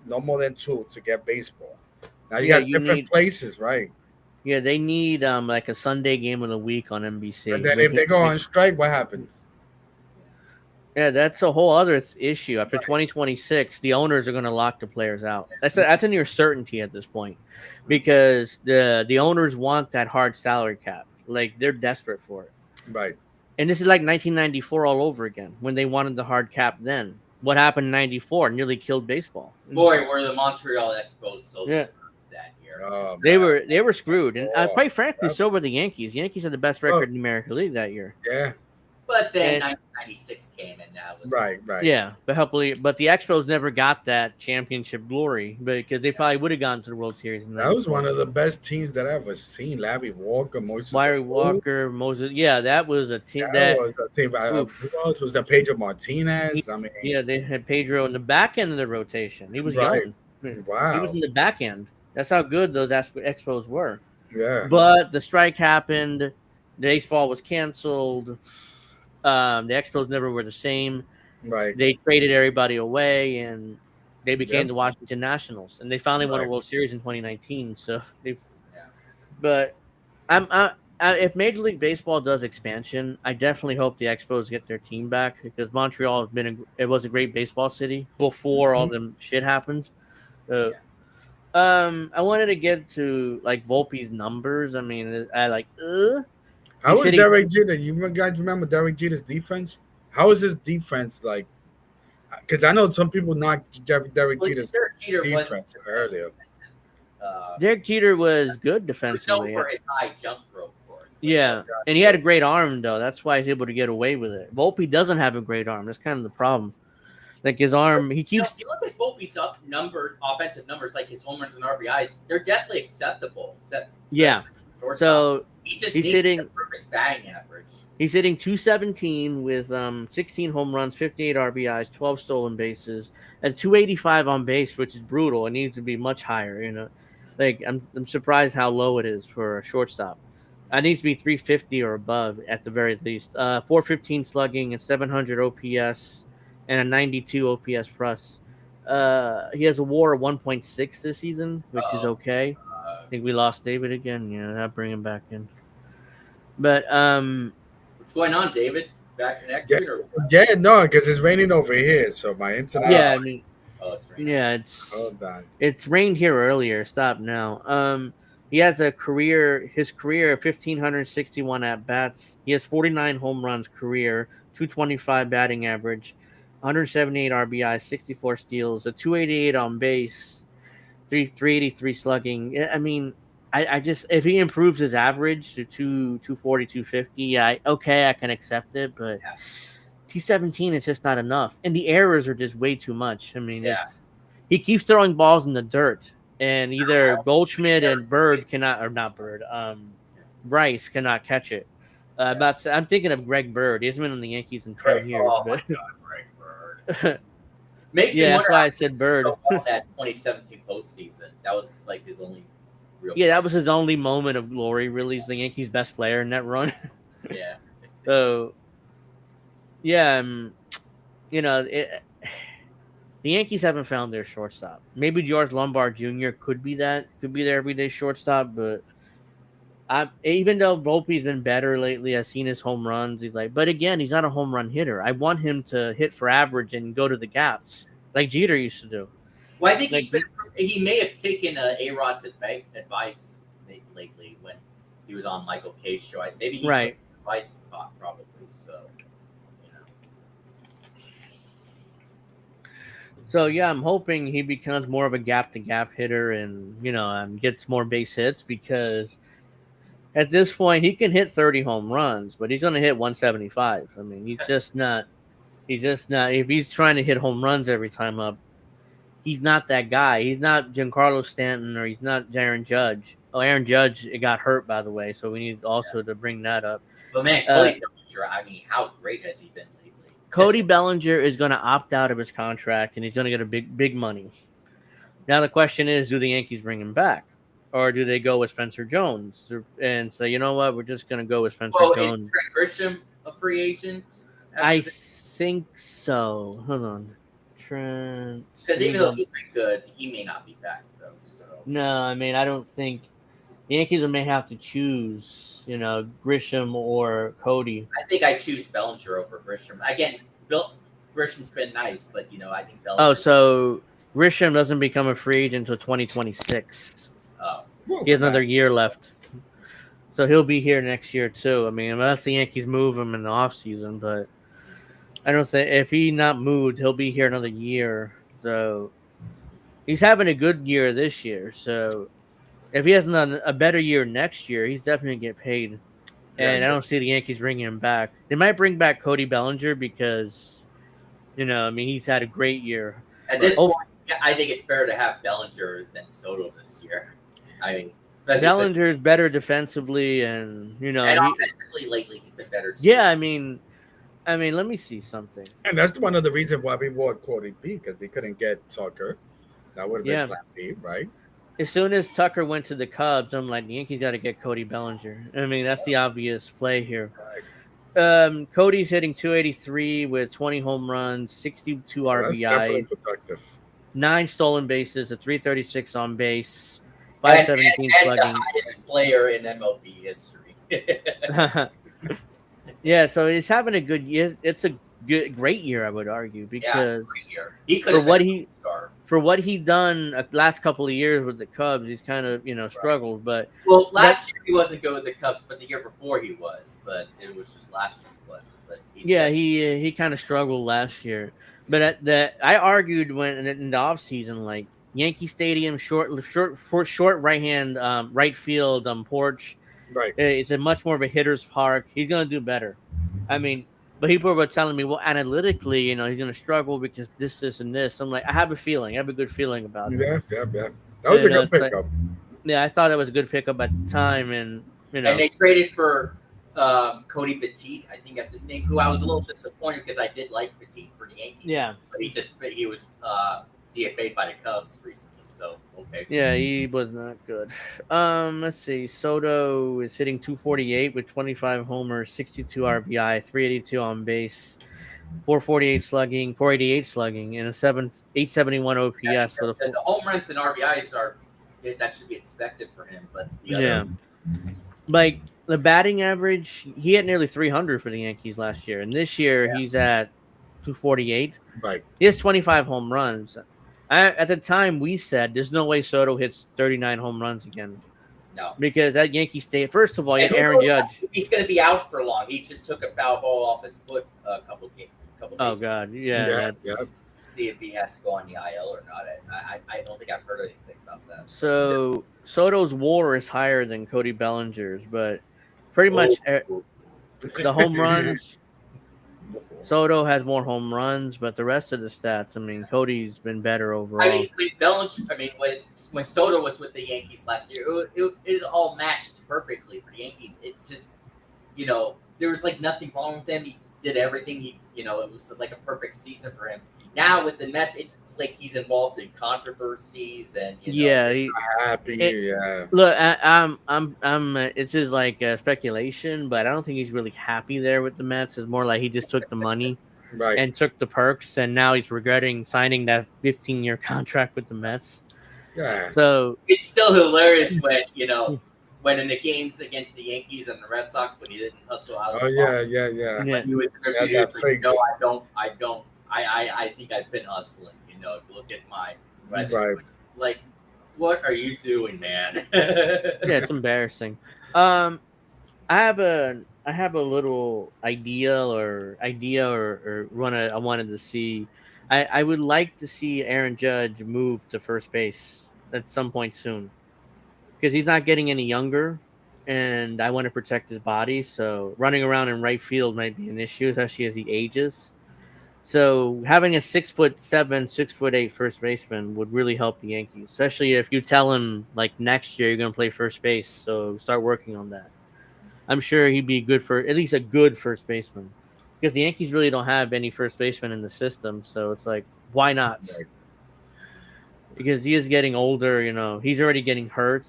no more than 2 to get baseball. Now you Yeah, got you different need- places, right? Yeah, they need like a Sunday game of the week on NBC. And then if they go on strike, what happens? Yeah, that's a whole other issue. After 2026, the owners are going to lock the players out. That's a near certainty at this point, because the owners want that hard salary cap. Like they're desperate for it. Right. And this is like 1994 all over again when they wanted the hard cap. Then what happened in '94 nearly killed baseball. Boy, were the Montreal Expos so Yeah. screwed that year. They were screwed, and quite frankly, so were the Yankees. Yankees had the best record in the American League that year. Yeah. But then And- 1996 came, and that was Right. Right. Yeah, but the Expos never got that championship glory because they probably would have gone to the World Series. That was one of the best teams that I've ever seen. Larry Walker, Moses. Larry Alou. Walker, Moses. Yeah, that was a team. That was a team. Oof. Who else was that? Pedro Martinez. I mean, Yeah, they had Pedro in the back end of the rotation. He was Right. young. wow. He was in the back end. That's how good those Expos were. Yeah. But the strike happened. The baseball was canceled. The Expos never were the same. Right. They traded everybody away, and they became Yep. the Washington Nationals. And they finally won a Right. World Series in 2019. So they, Yeah. but if Major League Baseball does expansion, I definitely hope the Expos get their team back because Montreal it was a great baseball city before all the shit happened. I wanted to get to like Volpe's numbers. I mean, How was hitting- Derek Jeter? You guys remember Derek Jeter's defense? How is his defense like? Because I know some people knocked Derek Well, Jeter's Derek Jeter was defense earlier. Derek Jeter was good He was known defensively. for his high jump throw, of course. Yeah, and he had a great arm though. That's why he's able to get away with it. Volpe doesn't have a great arm. That's kind of the problem. Like his arm, he You know, keeps. if you look at Volpe's offensive numbers, like his home runs and RBIs, they're definitely acceptable. Yeah. Shortstop. So he just he's needs hitting- the perfect batting average. he's hitting 217 with 16 home runs, 58 RBIs, 12 stolen bases, and 285 on base, which is brutal. It needs to be much higher. Like I'm surprised how low it is for a shortstop. I needs to be 350 or above at the very least. 415 slugging and 700 OPS and a 92 OPS plus. He has a WAR of 1.6 this season, which is Oh, okay. I think we lost David again. Yeah, I'll bring him back in. But what's going on, David? Back Yeah, connected or what? yeah, no, because it's raining over here, so my internet yeah, is. I mean, Oh, it's raining. yeah, Hold on. it's rained here earlier. Stop now. He has his career 1,561 at bats. He has 49 home runs career, 225 batting average, 178 RBI, 64 steals, a 288 on base, 383 slugging. I mean, I just if he improves his average to 240, 250, I can accept it, but Yeah. 217 is just not enough. And the errors are just way too much. I mean, Yeah. he keeps throwing balls in the dirt, and either Goldschmidt Eric, and Bird cannot, or not Bird, Bryce cannot catch it. yeah. I'm thinking of Greg Bird. He hasn't been in the Yankees in 10 Greg, years, oh my but God, Greg Bird. Makes me yeah, that's wonder why how I he said did so Bird. well in that 2017 postseason. That was like his only real. Yeah, that was his only moment of glory. Really, he's the Yankees' best player in that run. Yeah. So yeah, the Yankees haven't found their shortstop. Maybe George Lombard Jr. could be their everyday shortstop, but even though Volpe's been better lately, I've seen his home runs. He's like, but again, he's not a home run hitter. I want him to hit for average and go to the gaps like Jeter used to do. Well, I think Like he may have taken A-Rod's advice lately when he was on Michael K's show. Maybe he right. took advice probably. So, you know. So yeah, I'm hoping he becomes more of a gap to gap hitter and gets more base hits because at this point he can hit 30 home runs, but he's going to hit 175. I mean, he's just not. He's just not. If he's trying to hit home runs every time up, he's not that guy. He's not Giancarlo Stanton or he's not Aaron Judge. Oh, Aaron Judge got hurt, by the way, so we need also to bring that up. But man, Cody Bellinger, I mean, how great has he been lately? Cody Bellinger is going to opt out of his contract, and he's going to get a big money. Now the question is, do the Yankees bring him back, or do they go with Spencer Jones and say, you know what, we're just going to go with Spencer Jones? Is Trent Grisham a free agent? I think so. Hold on. Trent. Because even though he's been good, he may not be back though. So no, I mean I don't think the Yankees may have to choose, Grisham or Cody. I think I choose Bellinger over Grisham. Again, Grisham's been nice, but I think Bellinger. Oh, so Grisham doesn't become a free agent until 2026. Oh, he has another year left, so he'll be here next year too. I mean, unless the Yankees move him in the offseason, but I don't think if he not moved, he'll be here another year. So he's having a good year this year. So if he has a better year next year, he's definitely get paid. And I don't see the Yankees bringing him back. They might bring back Cody Bellinger because, he's had a great year. At this point, I think it's better to have Bellinger than Soto this year. I mean, Bellinger is better defensively, and and offensively lately he's been better too. Yeah, I mean, let me see something. And that's one of the reasons why we bought Cody B, because we couldn't get Tucker. That would have been Plan B, right? As soon as Tucker went to the Cubs, I'm like, the Yankees got to get Cody Bellinger. I mean, that's the obvious play here. Right. Cody's hitting 283 with 20 home runs, 62 RBI, that's definitely productive. 9 stolen bases, a 336 on base, 517 slugging. And the highest player in MLB history. Yeah, so he's having a good year. It's a great year, I would argue, because for what he done last couple of years with the Cubs, he's kind of struggled. But last year he wasn't good with the Cubs, but the year before he was. But it was just last year he wasn't. But he kind of struggled last year. But I argued when in the offseason, like Yankee Stadium, short right hand right field porch. Right. It's a much more of a hitter's park. He's gonna do better. I mean, but people were telling me, well, analytically, he's gonna struggle because this, and this. I'm like, I have a good feeling about it. Yeah. That was a good pickup. I thought that was a good pickup at the time, and And they traded for Cody Petit, I think that's his name, who I was a little disappointed because I did like Petit for the Yankees. Yeah. But he was DFA'd by the Cubs recently. So okay. Yeah, he was not good. Let's see. Soto is hitting 248 with 25 homers, 62 RBI, 382 on base, 448 slugging, 488 slugging, and a 871 OPS with a The home runs and RBIs are that should be expected for him, but the other like the batting average, he had nearly 300 for the Yankees last year, and this year he's at 248. Right. He has 25 home runs. At the time, we said there's no way Soto hits 39 home runs again. No, because that Yankee State. First of all, you had Aaron Judge. He's going to be out for long. He just took a foul ball off his foot a couple days. Oh God, yeah. See if he has to go on the IL or not. I don't think I've heard anything about that. So Soto's WAR is higher than Cody Bellinger's, but pretty much the home runs. Soto has more home runs, but the rest of the stats, I mean, Cody's been better overall. I mean, when Soto was with the Yankees last year, it all matched perfectly for the Yankees. It just, there was like nothing wrong with him. He did everything. It was like a perfect season for him. Now with the Mets, it's like he's involved in controversies and happy. Look, I'm. This is like speculation, but I don't think he's really happy there with the Mets. It's more like he just took the money, and took the perks, and now he's regretting signing that 15-year contract with the Mets. Yeah. So it's still hilarious when in the games against the Yankees and the Red Sox when he didn't hustle out. Oh yeah. When he was like, no, I don't. I think I've been hustling. If you look at my revenue, like, what are you doing, man? Yeah, it's embarrassing. I have a little idea or I wanted to see. I would like to see Aaron Judge move to first base at some point soon because he's not getting any younger, and I want to protect his body. So running around in right field might be an issue, especially as he ages. So having a 6'7", 6'8" first baseman would really help the Yankees, especially if you tell him like next year you're going to play first base. So start working on that. I'm sure he'd be good for at least a good first baseman because the Yankees really don't have any first baseman in the system. So it's like, why not? Because he is getting older. He's already getting hurt.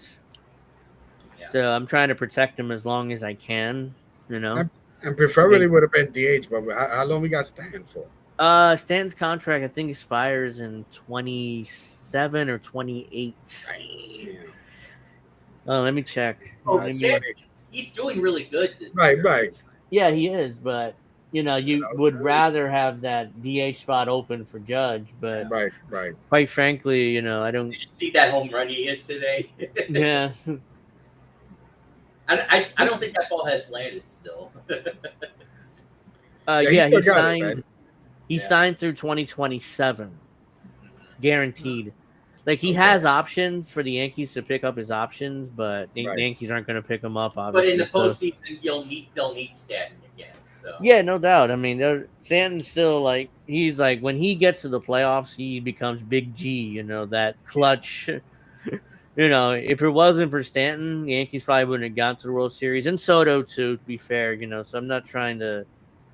Yeah. So I'm trying to protect him as long as I can. And preferably would have been DH, but how long we got Stanton for? Stanton's contract, I think, expires in 27 or 28. Damn. Oh, let me check. He's doing really good this year. Right. Yeah, he is, but you would rather have that DH spot open for Judge, but right. Quite frankly, I don't. Did you see that home run he hit today? Yeah. I don't think that ball has landed still. He signed. He signed through 2027, guaranteed. Like he has options for the Yankees to pick up his options, but the Yankees aren't going to pick him up. Obviously, but in the postseason, they'll need Stanton again. So yeah, no doubt. I mean, Stanton's still he's like when he gets to the playoffs, he becomes Big G. That clutch. If it wasn't for Stanton, the Yankees probably wouldn't have gotten to the World Series. And Soto, too, to be fair, so I'm not trying to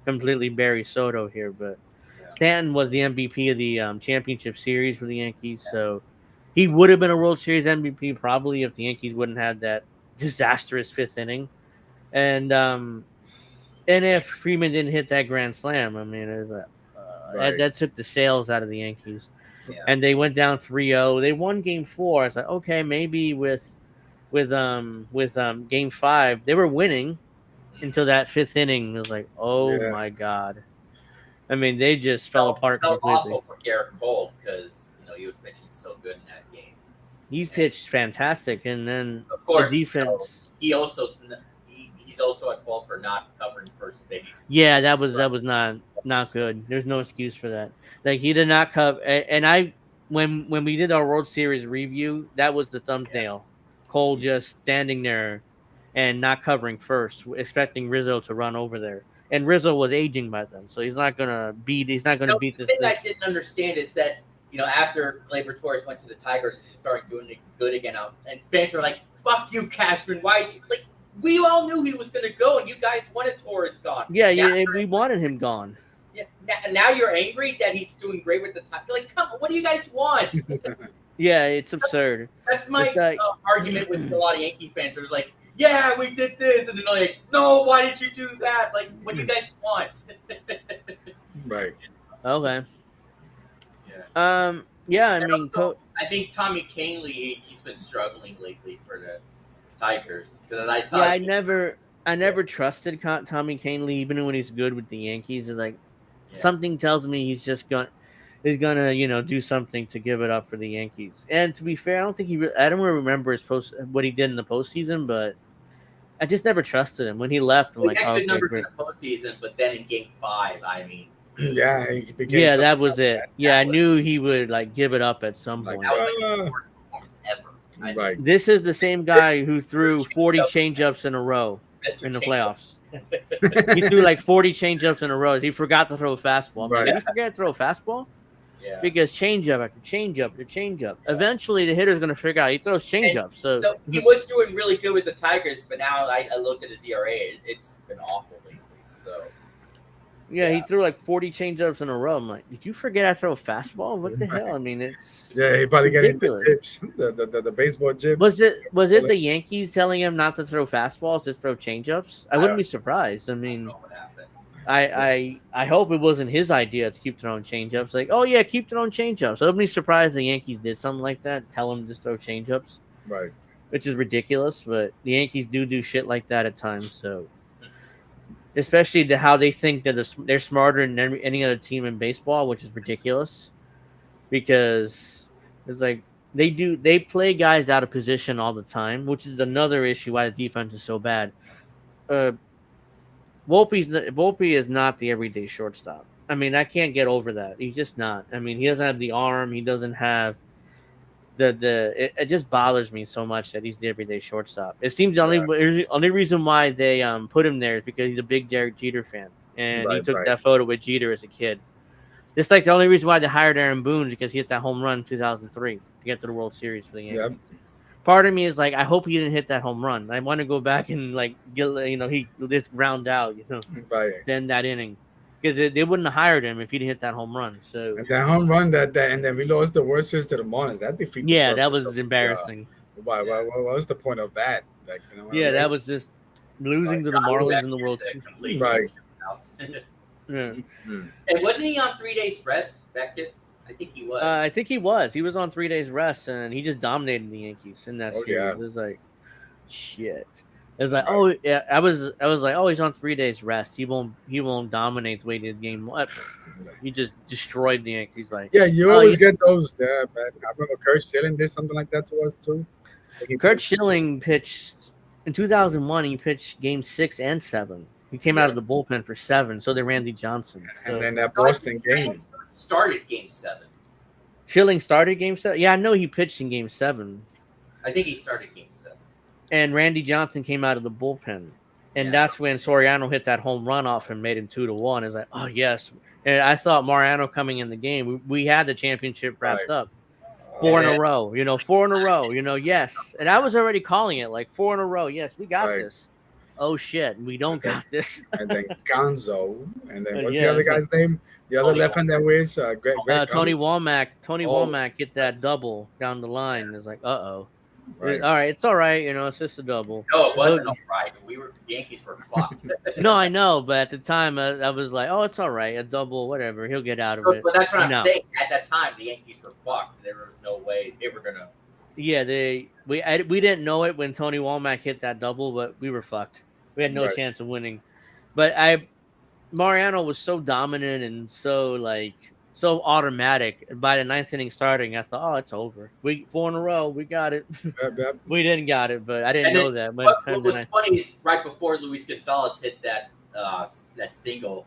completely bury Soto here, but Stanton was the MVP of the championship series for the Yankees, so he would have been a World Series MVP probably if the Yankees wouldn't have that disastrous fifth inning. And if Freeman didn't hit that grand slam, I mean, that took the sails out of the Yankees. Yeah. And they went down 3-0. They won Game 4. I was like, okay, maybe with Game 5, they were winning until that fifth inning. It was like, oh my God. I mean, they just fell apart completely. Awful for Garrett Cole because he was pitching so good in that game. He's pitched fantastic, and then of course the defense. He's also at fault for not covering first base. Yeah, that was not good. There's no excuse for that. Like he did not cover, and when we did our World Series review, that was the thumbnail. Cole just standing there and not covering first, expecting Rizzo to run over there. And Rizzo was aging by then, so he's not gonna beat this. The thing I didn't understand is that after Gleyber Torres went to the Tigers, he started doing it good again. And fans were like, "Fuck you, Cashman! Why?" We all knew he was gonna go, and you guys wanted Torres gone. Yeah, we wanted him gone. Yeah, now you're angry that he's doing great with the time. You're like, come on, what do you guys want? Yeah, it's absurd. That's my It's like argument with a lot of Yankee fans. They're like, yeah, we did this, and then they're like, no, why did you do that? Like, what do you guys want? Right. okay. Yeah. Yeah, I And mean, also, I think Tommy Kahnle, he's been struggling lately for the Tigers because I saw. yeah, I never trusted Tommy Kahnle, even when he's good with the Yankees. It's like something tells me he's gonna do something to give it up for the Yankees. And to be fair, I don't think I don't really remember what he did in the postseason, but I just never trusted him. When he left, I'm He like, got oh, good okay, numbers great. in the postseason, but then in Game 5, I mean, Yeah, he became Yeah, something that was it. else, Yeah, I knew he would like give it up at some Like, point. that was like his worst performance ever. I mean, right. This is the same guy who threw 40 changeups in a row Mr. in the Changeup. playoffs. He threw like 40 changeups in a row. He forgot to throw a fastball. I'm like, Right. did he forget to throw a fastball? Yeah. Because changeup after changeup after changeup. Eventually, the hitter's going to figure out he throws changeups. So he was doing really good with the Tigers, but now I looked at his ERA. It's been awful lately. So yeah, he threw like 40 changeups in a row. I'm like, did you forget I throw a fastball? What the hell? I mean, it's Yeah, he probably getting the ridiculous. chips, the baseball chips. Was it the Yankees telling him not to throw fastballs, to throw changeups? I wouldn't be surprised. I I mean, don't know what happened. I hope it wasn't his idea to keep throwing changeups. Like, oh yeah, keep throwing changeups. I wouldn't be surprised the Yankees did something like that. Tell him to just throw changeups, Right. which is ridiculous. But the Yankees do shit like that at times. So, especially how they think that they're smarter than any other team in baseball, which is ridiculous. Because it's like they play guys out of position all the time, which is another issue why the defense is so bad. Volpe is not the everyday shortstop. I mean, I can't get over that. He's just not. I mean, he doesn't have the arm. He doesn't have it just bothers me so much that he's the everyday shortstop. It seems the only reason why they put him there is because he's a big Derek Jeter fan, and he took that photo with Jeter as a kid. Just like the only reason why they hired Aaron Boone is because he hit that home run in 2003 to get to the World Series for the Yankees. Yep. Part of me is like, I hope he didn't hit that home run. I want to go back and like get he this ground out, then that inning, because they wouldn't have hired him if he didn't hit that home run. So and that home run and then we lost the World Series to the Marlins. That defeat. Yeah, that was embarrassing. Why? What was the point of that? Like, that was just losing to the Marlins in the World Series. Right. Yeah. And wasn't he on 3 days rest, that kid? I think he was. I think he was. He was on 3 days rest, and he just dominated the Yankees in that series. Yeah. It was like, shit. It was like, oh yeah. I was like, oh, he's on 3 days rest. He won't dominate the way he did game one. He just destroyed the Yankees. Like, yeah, you always get those. But I remember Kurt Schilling did something like that to us too. Kurt Schilling pitched in 2001. He pitched game 6 and 7. He came out of the bullpen for 7, so did Randy Johnson. So. And then that Boston game started game 7. Schilling started game 7? Yeah, I know he pitched in game 7. I think he started game 7. And Randy Johnson came out of the bullpen. And that's when Soriano hit that home run off and made him 2-1. It's like, oh, yes. And I thought Mariano coming in the game, we had the championship wrapped up. 4 in a row, 4 in a row, yes. And I was already calling it like 4 in a row. Yes, we got this. Oh shit, we don't got this. And then Gonzo, and then what's the other guy's name? The other left hand that wears Greg Tony Womack. Tony Womack hit that double down the line. It's like, all right, it's all right. It's just a double. No, it wasn't all right. The Yankees were fucked. No, I know, but at the time, I was like, oh, it's all right, a double, whatever. He'll get out of it. But that's what I'm saying. At that time, the Yankees were fucked. There was no way they were gonna. Yeah, we didn't know it when Tony Womack hit that double, but we were fucked. We had no chance of winning. But Mariano was so dominant and so automatic. By the 9th inning starting, I thought, oh, it's over. 4 in a row, we got it. We didn't got it, but I didn't know that. What was funny is right before Luis Gonzalez hit that single,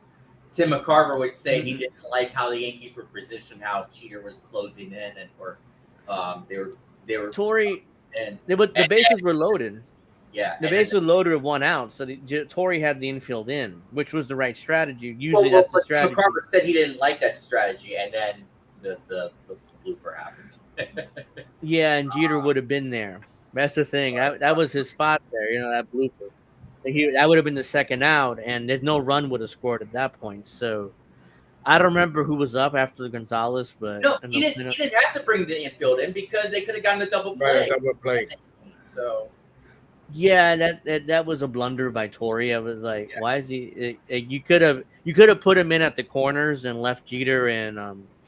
Tim McCarver would say he didn't like how the Yankees were positioned, how Jeter was closing in, and they were Torrey, and the bases were loaded. Yeah, the base was loaded with 1 out, so Torrey had the infield in, which was the right strategy. Usually, that's the strategy. McCarver said he didn't like that strategy, and then the blooper happened. Yeah, and Jeter would have been there. That's the thing. That was his spot there. That blooper. That would have been the second out, and there's no run would have scored at that point. So I don't remember who was up after Gonzalez, but No, he didn't have to bring the infield in because they could have gotten a double Right, play. double play. So yeah, that was a blunder by Torrey. I was like, yeah, why is he? You could have put him in at the corners and left Jeter and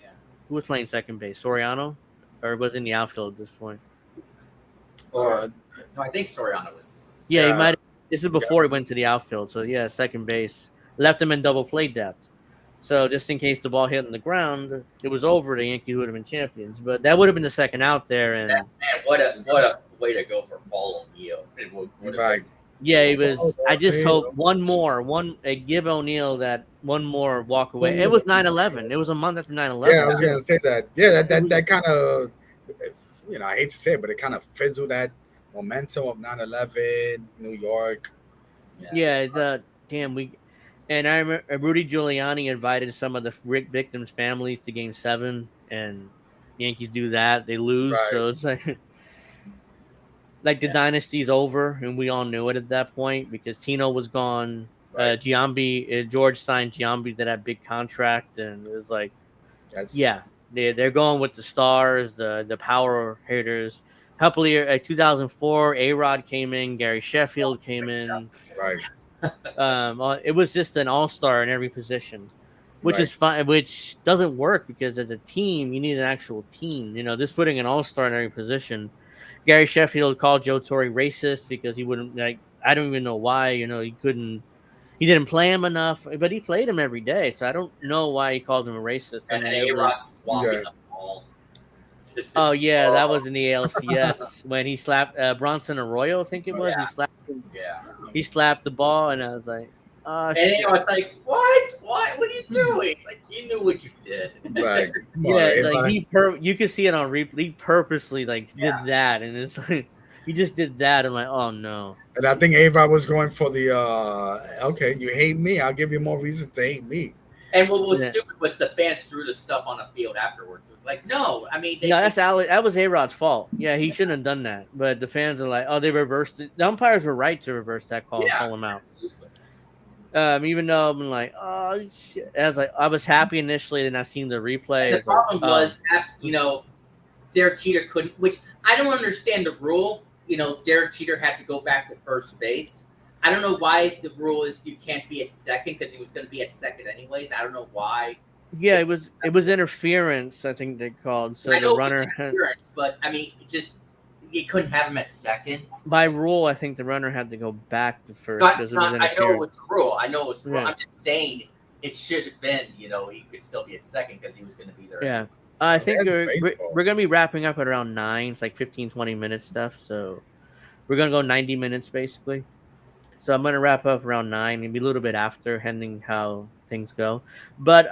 yeah. who was playing second base, Soriano, or was in the outfield at this point. Uh, No, I think Soriano was. Yeah, he yeah, might. This is before he went to the outfield, so yeah, second base left him in double play depth. So just in case the ball hit on the ground, it was over. The Yankees would have been champions, but that would have been the second out there, Man, and what a way to go for Paul O'Neill. It would have right. yeah, it was. Oh, I just okay. hope give O'Neill that one more walk away. It was 9/11. It was a month after 9/11. Yeah, I was gonna say that. Yeah, that kind of, I hate to say it, but it kind of fizzled that momentum of 9/11, New York. Yeah, the damn we, and I remember Rudy Giuliani invited some of the victims' families to Game 7, and Yankees do that, they lose. Right, So it's like the dynasty's over, and we all knew it at that point because Tino was gone. right. Giambi, George signed Giambi to that big contract, and it was like, That's yeah, they're going with the stars, the power hitters. Happily, 2004, A-Rod came in, Gary Sheffield came in. right, It was just an all-star in every position, which right. is fine, which doesn't work because as a team, you need an actual team. Just putting an all-star in every position. Gary Sheffield called Joe Torre racist because he wouldn't like. I don't even know why. He didn't play him enough, but he played him every day. So I don't know why he called him a racist. I And mean, then it A-Rod was. swapping Yeah. the ball. Oh yeah, that was in the ALCS when he slapped Bronson Arroyo. I think it was. Yeah. He Yeah. slapped the ball, and I was like, oh And shit. A-Rod's like, what? What? What are you doing? It's like, you knew what you did. Right. Come on, Yeah, everybody. like you could see it on replay. He purposely did that, and it's like he just did that. I'm like, oh no. And I think Ava was going for the okay, you hate me, I'll give you more reason to hate me. And what was Yeah. stupid was the fans threw the stuff on the field afterwards. It was like, no, I mean, No, that was A-Rod's fault. Yeah, he shouldn't have done that. But the fans are like, oh, they reversed it. The umpires were right to reverse that call and yeah, call him out. absolutely. Even though I'm like, oh shit. I was happy initially, then I seen the replay. And the It's like, problem was, Derek Jeter couldn't, which I don't understand the rule. Derek Jeter had to go back to first base. I don't know why the rule is you can't be at second because he was going to be at second anyways. I don't know why. yeah, it was interference, I think they called. So I know the runner it was interference, but I mean, you couldn't have him at second. by rule, I think the runner had to go back to first because it was I know interference. it was the rule. I know it was the rule. Yeah. I'm just saying it should have been. He could still be at second because he was going to be there. Yeah. anyways. I think That's we're baseball. going to be wrapping up at around 9. It's like 15, 20 minutes stuff. So we're going to go 90 minutes basically. So I'm going to wrap up around 9, maybe a little bit after, depending how things go. But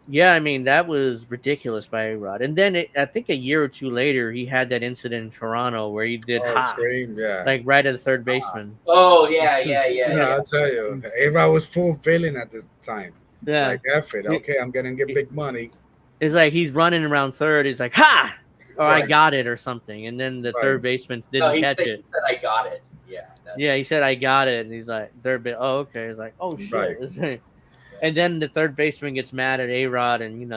yeah, I mean, that was ridiculous by A-Rod. And then I think a year or two later, he had that incident in Toronto where he did Scream, yeah. like right at the third baseman. Oh yeah. I'll tell you, Ava was fulfilling at this time. Yeah. Like F it, okay, I'm gonna get big money. It's like he's running around third. He's like, ha! Or I Right. got it or something. And then the Right. third baseman No, didn't he catch said, it. He said, "I got it." Yeah. Yeah, he said, I got it. And he's like, third base. Oh, okay. He's like, oh, shit. Right. And then the third baseman gets mad at A-Rod. And,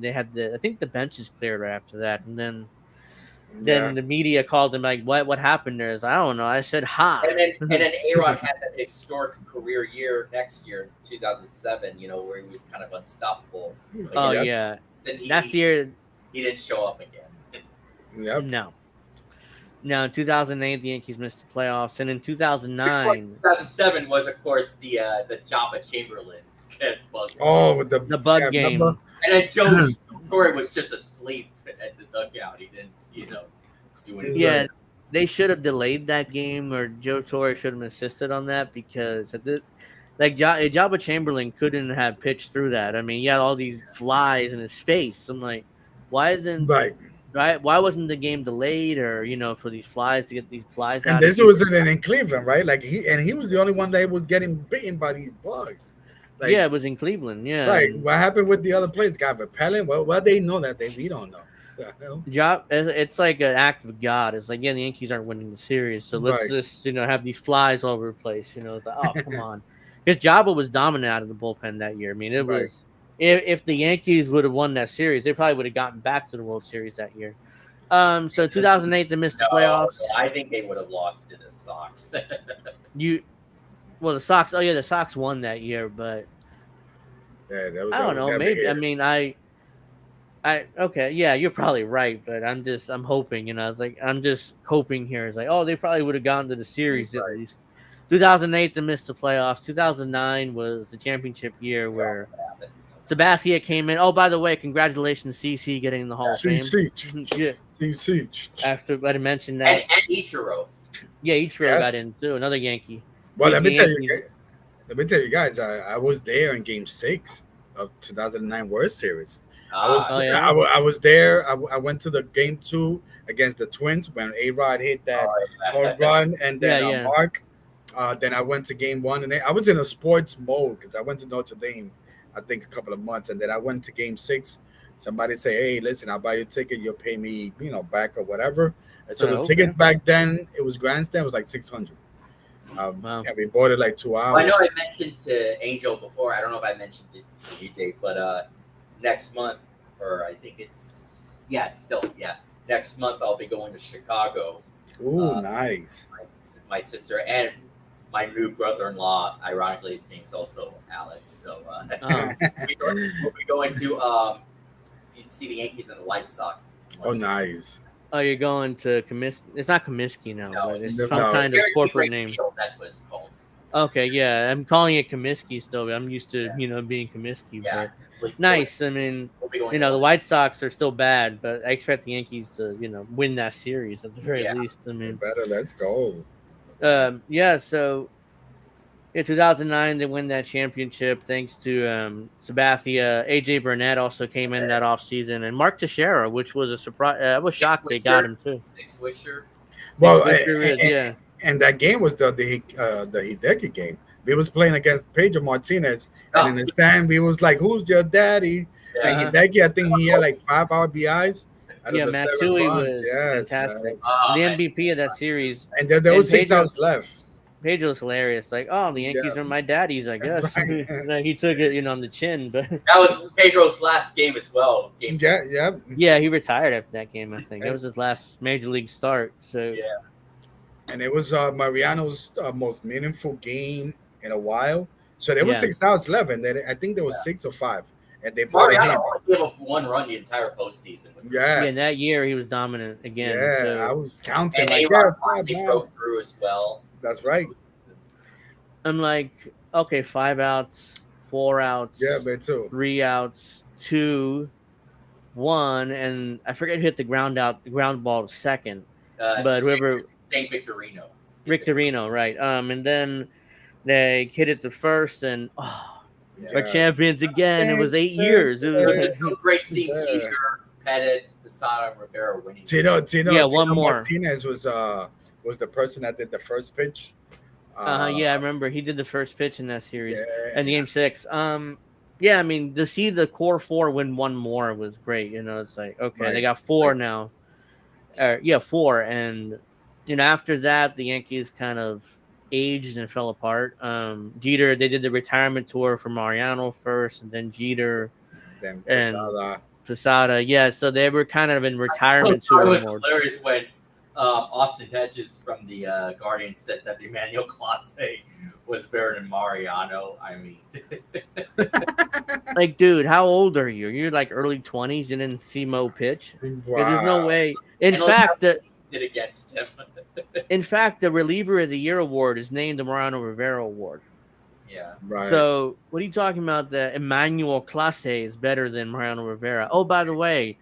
they had I think the bench is cleared right after that. And then the media called him like, what happened there? Is I don't know. I said, ha. And then A-Rod had that historic career year next year, 2007. Where he was kind of unstoppable. Oh, yeah. Then That's the year. He didn't show up again. Yep. No. No, in 2008, the Yankees missed the playoffs. And in 2009. 2007 was, of course, the Jabba Chamberlain bug. Oh, with the bug game. remember? And then Joe Torre was just asleep at the dugout. He didn't, do anything. Yeah, they should have delayed that game, or Joe Torre should have insisted on that because Jabba Chamberlain couldn't have pitched through that. I mean, he had all these flies in his face. I'm like, why wasn't the game delayed, or for these flies to get these flies out? And this was in Cleveland, right? Like he was the only one that was getting bitten by these bugs. Like, yeah, it was in Cleveland. Yeah, right. What happened with the other players? Got repellent? Well, they know that we don't know. The hell? It's like an act of God. It's like, yeah, the Yankees aren't winning the series, so let's just have these flies all over the place. It's like, oh, come on. His Jabba was dominant out of the bullpen that year. I mean, it Right. was if the Yankees would have won that series, they probably would have gotten back to the World Series that year. So 2008 they missed the No, playoffs. I think they would have lost to the Sox. You well the Sox. Oh yeah, the Sox won that year, but Yeah, I that don't was know. heavy Maybe I hitters. mean I okay, yeah, you're probably right, but I'm hoping, I was like I'm just hoping here. It's like, oh, they probably would have gone to the series at Right. least. 2008 they missed the playoffs. 2009 was the championship year where Sabathia came in. Oh, by the way, congratulations, CC getting in the Hall of See, Fame. Siege. Yeah, See, Siege. after I mentioned and that. Ichiro. Yeah, Ichiro Yeah. got in too, another Yankee. Well, The Yankees. let me tell you guys, I was there in Game 6 of 2009 World Series. Ah, Oh yeah, I was there. I went to the Game 2 against the Twins when A Rod hit that oh, home yeah. run, and yeah, then yeah. Mark. Then I went to Game 1, and I was in a sports mode because I went to Notre Dame, I think a couple of months, and then I went to Game 6. Somebody say, "Hey, listen, I'll buy you a ticket. You'll pay me, back or whatever." And so the Oh, okay. ticket back then, it was grandstand, was like 600. Wow. And we bought it like two Well, I know hours. I mentioned to Angel before. I don't know if I mentioned it to you, Dave, but next month, or I think it's still next month I'll be going to Chicago. Ooh, Uh, nice. my sister and my new brother-in-law. Ironically, his name's also Alex. So Oh, we'll be going to see the Yankees and the White Sox. Oh, nice. oh, you're going to Comiskey. It's not Comiskey now, No, but it's no, some no. kind of Guaranteed corporate Rate name. Field, that's what it's called. Okay, yeah, I'm calling it Comiskey still. But I'm used to being Comiskey, Yeah, but nice. I mean, We'll be going the to White Sox are still bad, but I expect the Yankees to win that series at the very Yeah. least. I You mean, better. Let's go. yeah. So in 2009, they win that championship thanks to Sabathia. AJ Burnett also came in that offseason, and Mark Teixeira, which was a surprise. I was Nick shocked they got him too. Swisher. Nick Well, Swisher is, yeah. and that game was the Hideki game. We was playing against Pedro Martinez, and in the stand, we was like, "Who's your daddy?" And Uh-huh. Hideki, I think he had like 5 RBIs out of Yeah, the 7 Matsui runs. was Yes, fantastic. man. The MVP of that series. And there And was 6 hours left. Pedro's hilarious. Like, oh, the Yeah, Yankees are my daddies, I guess. right. Like, he took it, on the chin, but That was Pedro's last game as well. Game Yeah, 6. yeah. yeah, he retired after that game. I think that And, was his last major league start. So Yeah. and it was Mariano's most meaningful game in a while. So there was yeah, 6 hours left, and then I think there was 6 or 5, and they brought it Mariano in. only gave up one run the entire postseason. Which was Yeah, yeah. And that year he was dominant again. yeah. I So was counting and like, A-Rod yeah, finally man. broke through as well. That's right. I'm like, okay, 5 outs, 4 outs, Yeah, me too. 3 outs, 2-1, and I forget who hit the ground ball to second, but whoever Shane Victorino. Victorino, right? And then they hit it to first, and our Yes. champions again. It was 8 years. It It was was just so great seeing Yeah. Cheater, Pettit, Posada, and Rivera winning. Yeah, one more. Martinez was the person that did the first pitch. Yeah, I remember he did the first pitch in that series Yeah. and Game 6. Yeah, I mean to see the core four win one more was great. It's like okay, Right. they got 4 now. 4, and after that the Yankees kind of aged and fell apart. Jeter, they did the retirement tour for Mariano first, and then Jeter Then and Posada. Posada. Yeah, so they were kind of in It retirement tour was mode. hilarious when Austin Hedges from the Guardians said that Emmanuel Clase was better than Mariano. I mean, Like, dude, how old are you? You're like early 20s. You didn't see Mo pitch. Wow. There's no way. In and look how fact, he did against him. the reliever of the year award is named the Mariano Rivera Award. Yeah. Right. So, what are you talking about? The Emmanuel Clase is better than Mariano Rivera. Oh, by the way,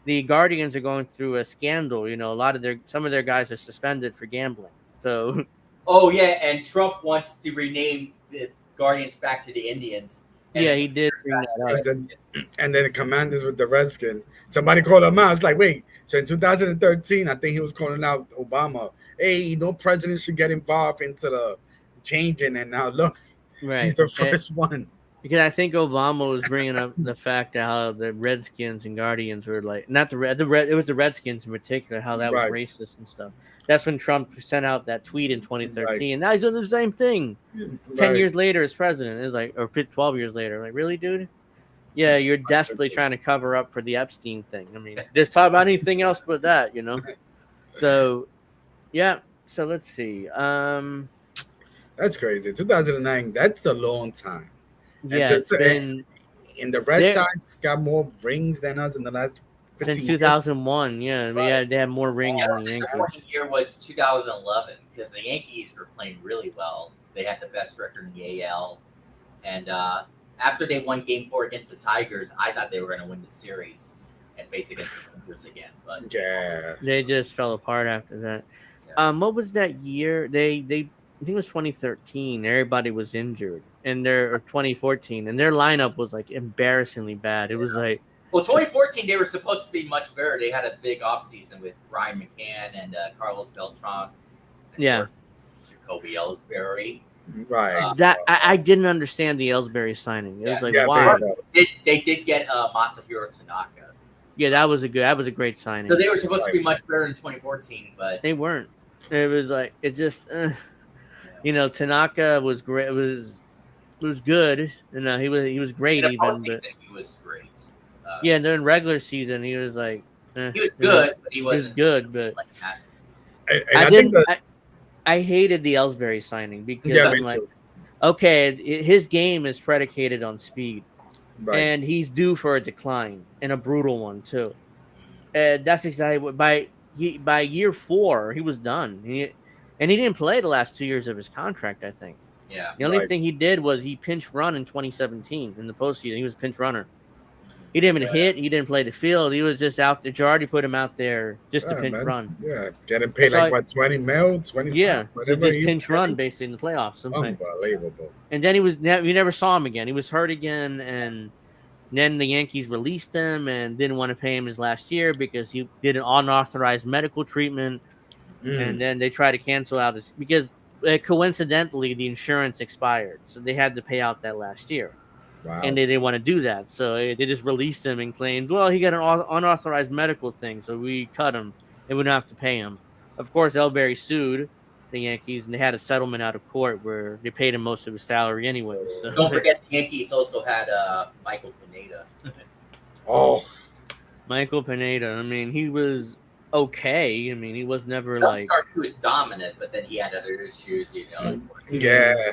the Guardians are going through a scandal. Some of their guys are suspended for gambling. So, Oh yeah, and Trump wants to rename the Guardians back to the Indians. And yeah, he did bring that up. and then the Commanders with the Redskins. Somebody called him out. It's like, wait. So in 2013, I think he was calling out Obama. Hey, no president should get involved into the changing. And now look, Right. he's the first one. Because I think Obama was bringing up the fact that how the Redskins and Guardians were like, not the Red, it was the Redskins in particular, how that Right. was racist and stuff. That's when Trump sent out that tweet in 2013, and now he's doing the same thing. 10 Right. years later as president. It's like, or 12 years later. Like, really, dude? Yeah, you're desperately trying to cover up for the Epstein thing. I mean, just talk about anything else but that, you know? So, yeah. So let's see. That's crazy. 2009. That's a long time. And Yeah, it's been in the Red there Sox got more rings than us in the last since 15 years. 2001. Yeah, they had more rings than the Yankees. The year was 2011 because the Yankees were playing really well. They had the best record in the AL, and after they won Game 4 against the Tigers, I thought they were going to win the series and face against the Rangers again. But Yeah. They just fell apart after that. Yeah. What was that year? They I think it was 2013. Everybody was injured, and or 2014, and their lineup was like embarrassingly bad. It was like, well, 2014 they were supposed to be much better. They had a big offseason with Brian McCann and Carlos Beltran. And yeah, Jacoby Ellsbury. Right. that I didn't understand the Ellsbury signing. It was like, Yeah, why? They did get Masahiro Tanaka. Yeah, that was a great signing. So they were supposed to be much better in 2014, but they weren't. It was like it just, you know, Tanaka was great. It was good. You know, he was great in the even. But he was great. yeah, during regular season, he was like, he was good, but he wasn't good. But like masterpiece. And I think I hated the Ellsbury signing because Yeah, I'm me like, too. okay, his game is predicated on speed, Right. and he's due for a decline and a brutal one too. And that's exactly what by year 4 he was done. And he didn't play the last 2 years of his contract. I think Yeah. the only Right. thing he did was he pinch run in 2017 in the postseason. He was a pinch runner. He didn't even hit. He didn't play the field. He was just out there. Girardi put him out there just to Yeah, pinch man. run. Yeah. Getting paid So like what, 20 mil, 25? Yeah, so Whatever just he pinch was run getting. basically in the playoffs. Unbelievable. And then we never saw him again. He was hurt again, and then the Yankees released him and didn't want to pay him his last year because he did an unauthorized medical treatment. And then they tried to cancel out his because coincidentally the insurance expired, so they had to pay out that last year. Wow. And they didn't want to do that, so they just released him and claimed, well, he got an unauthorized medical thing, so we cut him and we don't have to pay him. Of course, Ellsbury sued the Yankees, and they had a settlement out of court where they paid him most of his salary anyway. So. Don't forget, the Yankees also had Michael Pineda. Oh, Michael Pineda. I mean, he was okay. I mean, he was never Some like. start he was dominant, but then he had other issues. You know. yeah.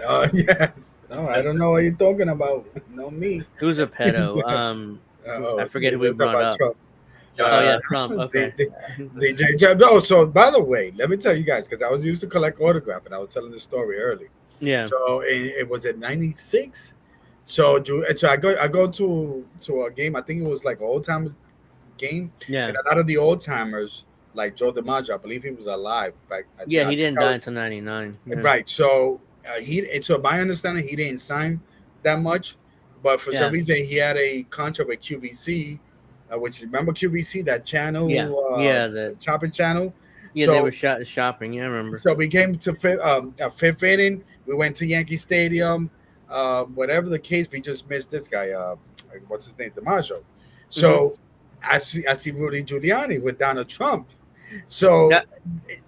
Oh, yes. No, I don't know what you're talking about. No, me. He was a pedo. I forget who we brought up. Trump. Oh yeah, Trump. Okay. DJ Jeb. Oh, so by the way, let me tell you guys, because I was used to collect autograph, and I was telling the story early. Yeah. So it was at '96. So I go to a game. I think it was like an old timers game. Yeah. And a lot of the old timers, like Joe DiMaggio, I believe he was alive back. Yeah, he didn't die until '99. Yeah. Right. So so my understanding, he didn't sign that much, but for some reason he had a contract with QVC, which remember QVC, that channel, the chopping channel. Yeah, so, they were shopping. Yeah, I remember. So we came to fifth inning. We went to Yankee Stadium. Whatever the case, we just missed this guy. What's his name? DiMaggio. So I see Rudy Giuliani with Donald Trump. So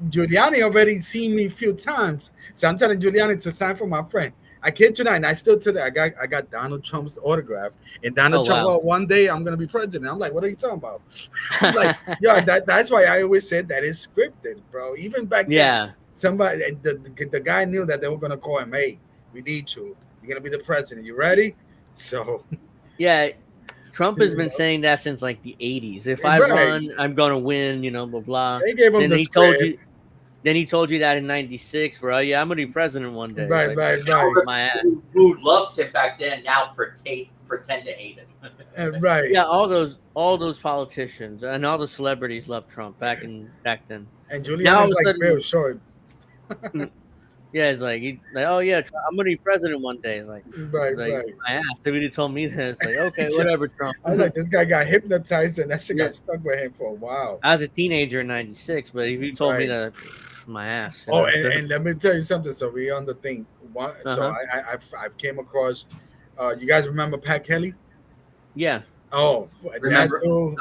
Giuliani already seen me a few times. So I'm telling Giuliani to sign for my friend. I kid you not, and I still today I got Donald Trump's autograph. And Donald Trump, well, one day I'm gonna be president. I'm like, what are you talking about? I'm like, yeah, that's why I always said that is scripted, bro. Even back then, somebody the guy knew that they were gonna call him, hey, we need you. You're gonna be the president. You ready? So yeah. Trump has been saying that since like the 80s. If I run, I'm gonna win, blah blah. They gave him Then he told you that in '96, bro. Yeah, I'm gonna be president one day. Right. My ass. Who loved him back then now pretend to hate him. Right. Yeah, all those politicians and all the celebrities loved Trump back then. And Giuliani's like real short. Yeah, it's like, oh yeah, I'm gonna be president one day. It's like, right. My ass. Somebody told me that. It's like, okay, whatever, Trump. I was like, this guy got hypnotized, and that shit got stuck with him for a while. I was a teenager in '96, but if you told me that, my ass. Oh, and let me tell you something. So we on the thing. So I came across. You guys remember Pat Kelly? Yeah. Oh, remember who?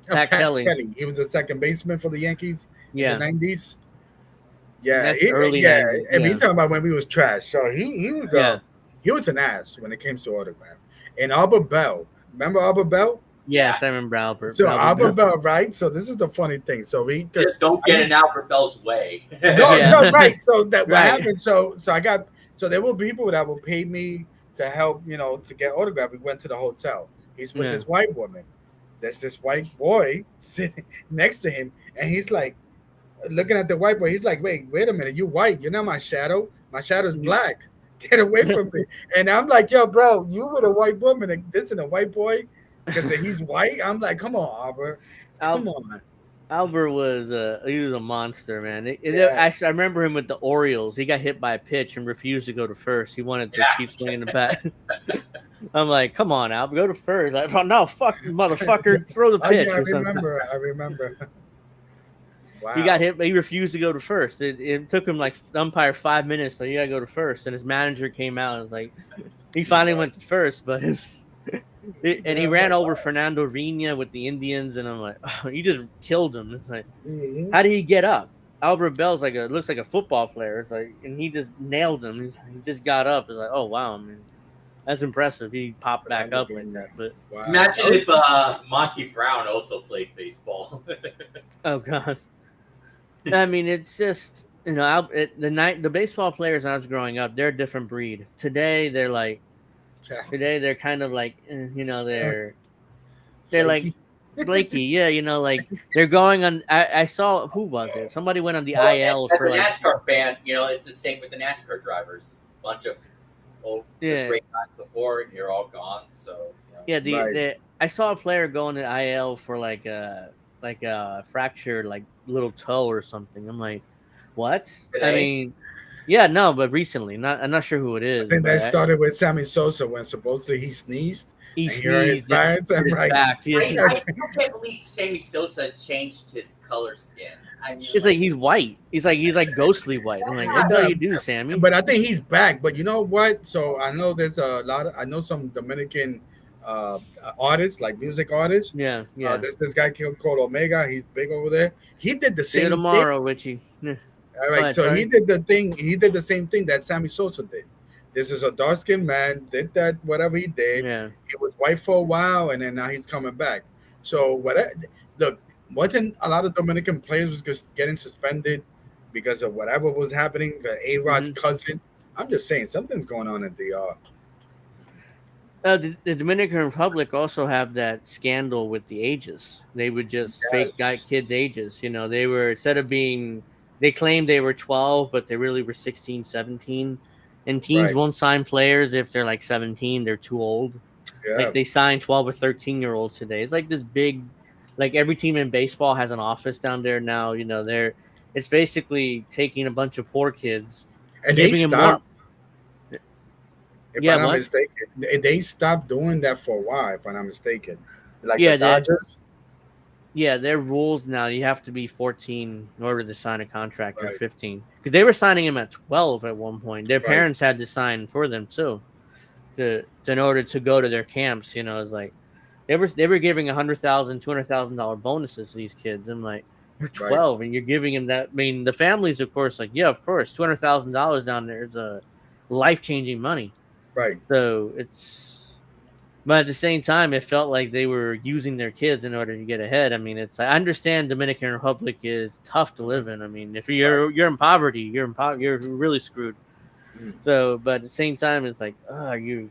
Pat Pat Kelly. Kelly. He was a second baseman for the Yankees in the Yeah, '90s. and Yeah, that's early yeah. '90s. If you Yeah, talking about when we was trash, so yeah, he was an ass when it came to autograph. And Albert Bell, remember Albert Bell? Yeah. yes, I remember So Albert Albert Bell. Bell, right? So this is the funny thing. So we because Just don't I get in used Albert Bell's way. no, Yeah, no, right. So that what right. happened. So I got so there were people that would pay me to help, to get autograph. We went to the hotel. He's with Yeah, this white woman. There's this white boy sitting next to him, and he's like looking at the white boy. He's like, wait a minute, you white? You're not my shadow. My shadow's black. Get away from me. And I'm like, yo, bro, you with a white woman, and this and a white boy because he's white. I'm like, come on, Albert, come Al- on. Albert was he was a monster, man. Yeah, Actually, I remember him with the Orioles. He got hit by a pitch and refused to go to first. He wanted to keep swinging the bat. I'm like, come on, Albert, go to first. I thought, no, fuck, you motherfucker, throw the oh pitch yeah, I or something. remember. I remember. Wow. He got hit, but he refused to go to first. It took him like the umpire 5 minutes, so you gotta go to first. And his manager came out and was like, he finally went to first, but and he ran over Fernando Rina with the Indians, and I'm like, oh, you just killed him. It's like, how did he get up? Albert Bell's looks like a football player. It's like, and he just nailed him. He just got up. It's like, oh wow, man, that's impressive. He popped back up like that. But Wow. Imagine if Monty Brown also played baseball. oh god, I mean, it's just the baseball players I was growing up, they're a different breed. Today they're kind of like they're like Flaky. flaky. Yeah, like they're going on. I saw, who was it? Somebody went on the IL As for a like, NASCAR fan, it's the same with the NASCAR drivers. Bunch of great guys before, and you're all gone. So yeah, Right. I saw a player going to IL for like a fractured like little toe or something. I'm like, what? I today. mean, yeah, no, but recently, I'm not sure who it I is, think that but started with Sammy Sosa when supposedly he sneezed he and here his sneezed and fans. hurt I'm his right. back. Yeah. I still can't believe Sammy Sosa changed his color skin. I mean, It's like he's white. He's like ghostly white. I'm like, what the hell you do, Sammy? But I think he's back. But you know what? So I know there's I know some Dominican artists, like music artists. Yeah, yeah. There's this guy called Omega. He's big over there. He did the See you same thing. tomorrow, Richie. Yeah. All Go right. ahead, So sorry. he did the thing. He did the same thing that Sammy Sosa did. This is a dark skinned man, did that, whatever he did. Yeah. He was white for a while, and then now he's coming back. So, look, wasn't a lot of Dominican players was just getting suspended because of whatever was happening? A-Rod's cousin. I'm just saying, something's going on at the. The Dominican Republic also have that scandal with the ages. They would just fake Yes. kids' ages. They were, instead of they claimed they were 12, but they really were 16, 17. And teams Right. won't sign players if they're like 17. They're too old. Yeah. Like they sign 12 or 13-year-olds today. It's like this big, like every team in baseball has an office down there now. It's basically taking a bunch of poor kids And they giving them stopped. If Yeah, I'm not what? mistaken, they stopped doing that for a while. If I'm not mistaken, like Yeah, the Dodgers. Yeah, their rules now, you have to be 14 in order to sign a contract, or Right. 15. Because they were signing him at 12 at one point. Their Right. parents had to sign for them too, in order to go to their camps. It's like they were giving $100,000, $200,000 bonuses to these kids. I'm like, you're 12 and you're giving them that. I mean, the families, of course, like, yeah, of course, $200,000 down there is a life-changing money. Right. So but at the same time, it felt like they were using their kids in order to get ahead. I mean, I understand Dominican Republic is tough to live in. I mean, if you're in poverty, you're really screwed. Mm. So, but at the same time, it's like, you're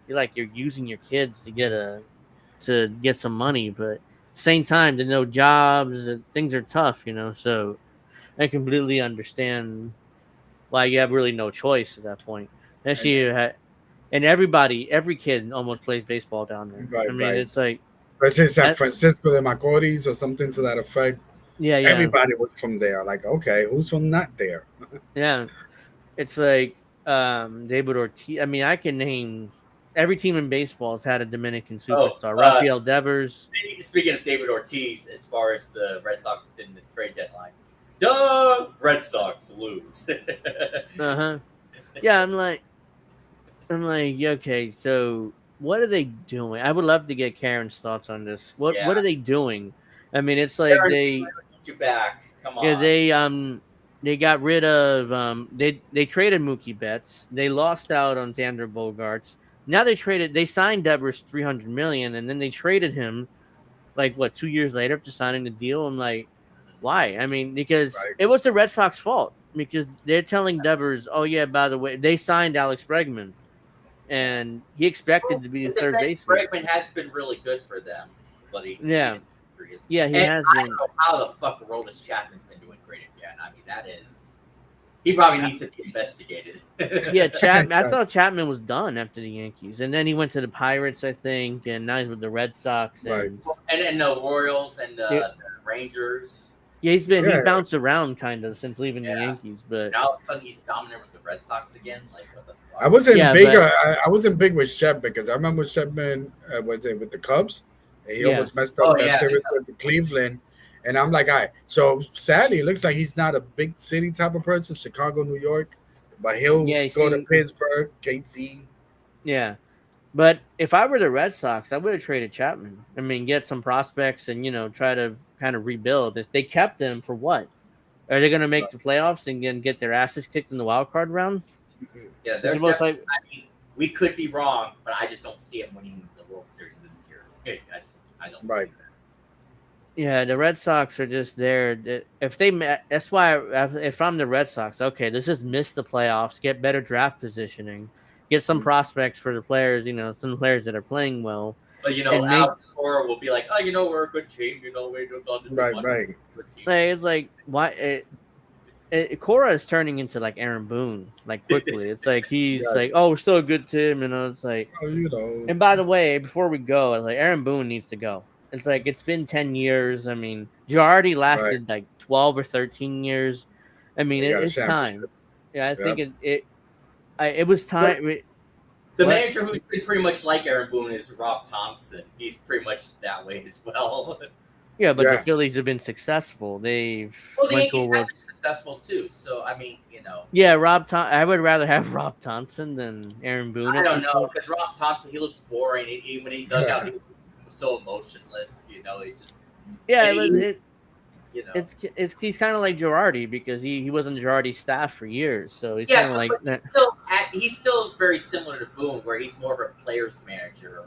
using your kids to get some money, but at the same time, there's no jobs, things are tough, So I completely understand why you have really no choice at that point. And every kid almost plays baseball down there. Right. I mean, Right. it's like, Especially San Francisco de Macorís or something to that effect. yeah. Everybody was from there. Like, okay, who's from not there? Yeah. It's like David Ortiz. I mean, I can name every team in baseball has had a Dominican superstar. Rafael Devers. Speaking of David Ortiz, as far as the Red Sox did in the trade deadline, Red Sox lose. Yeah, I'm like, okay, so what are they doing? I would love to get Karen's thoughts on this. What are they doing? I mean, it's like Aaron, we need you back. Come yeah, on. they got rid of they traded Mookie Betts. They lost out on Xander Bogaerts. Now they signed Devers 300 million, and then they traded him like what 2 years later after signing the deal. I'm like, why? I mean, because Right. it was the Red Sox fault because they're telling Devers, oh yeah, by the way, they signed Alex Bregman, Yeah. and he expected Well, to be in the third defense, baseman. Bregman has been really good for them, but he's Yeah, injuries. yeah, he And has I don't been. know how the fuck Aroldis Chapman's been doing great again. I mean, that is he probably needs to be investigated. Yeah, Chapman. I thought Chapman was done after the Yankees, and then he went to the Pirates, I think, and now he's with the Red Sox. Right. And the Royals and Yeah, the Rangers. yeah, he Yeah. bounced around kind of since leaving the Yeah. Yankees, but Now all of a sudden he's dominant with the Red Sox again. Like what the I fuck? wasn't yeah, big. but I wasn't big with Shep because I remember Shepman was it with the Cubs. And he yeah, almost messed Oh up that yeah, series with Cleveland. And I'm like, all right. So sadly, it looks like he's not a big city type of person, Chicago, New York, but he'll yeah. go to See, Pittsburgh, KC. yeah, but if I were the Red Sox, I would have traded Chapman. I mean, get some prospects and try to kind of rebuild. If they kept him for what? Are they going to make the playoffs and then get their asses kicked in the wild card round? yeah. It's They're the most definitely. like I mean, we could be wrong, but I just don't see him winning the World Series this year. I don't Right. see that. Yeah, the Red Sox are just there. If they met, that's why if I'm the Red Sox, okay, let's just miss the playoffs, get better draft positioning, get some prospects for the players, some players that are playing well, But and make Alex Cora will be like, oh, we're a good team. We don't have to do Right. much. Right. Good team. like it's like why Cora is turning into like Aaron Boone like quickly. It's like he's like, Yes. oh, we're still a good team, it's like. Oh, you know. And by the way, before we go, it's like Aaron Boone needs to go. It's like it's been 10 years. I mean, Girardi Right. lasted like 12 or 13 years. I mean, They got a it's time. championship. Yeah, I think Yep. it was But time. the What? manager who's been pretty much like Aaron Boone is Rob Thompson. He's pretty much that way as well. Yeah, but the Yeah. Phillies have been successful. They've Well, the went to a Yankees have world. been successful too. So I mean, Yeah, I would rather have Rob Thompson than Aaron Boone I at don't this know point. because Rob Thompson he looks boring. When he dug out, he was so emotionless. He's just Yeah, and he's kind of like Girardi because he was on Girardi's staff for years, so he's yeah, kind of like but he's still very similar to Boone, where he's more of a player's manager.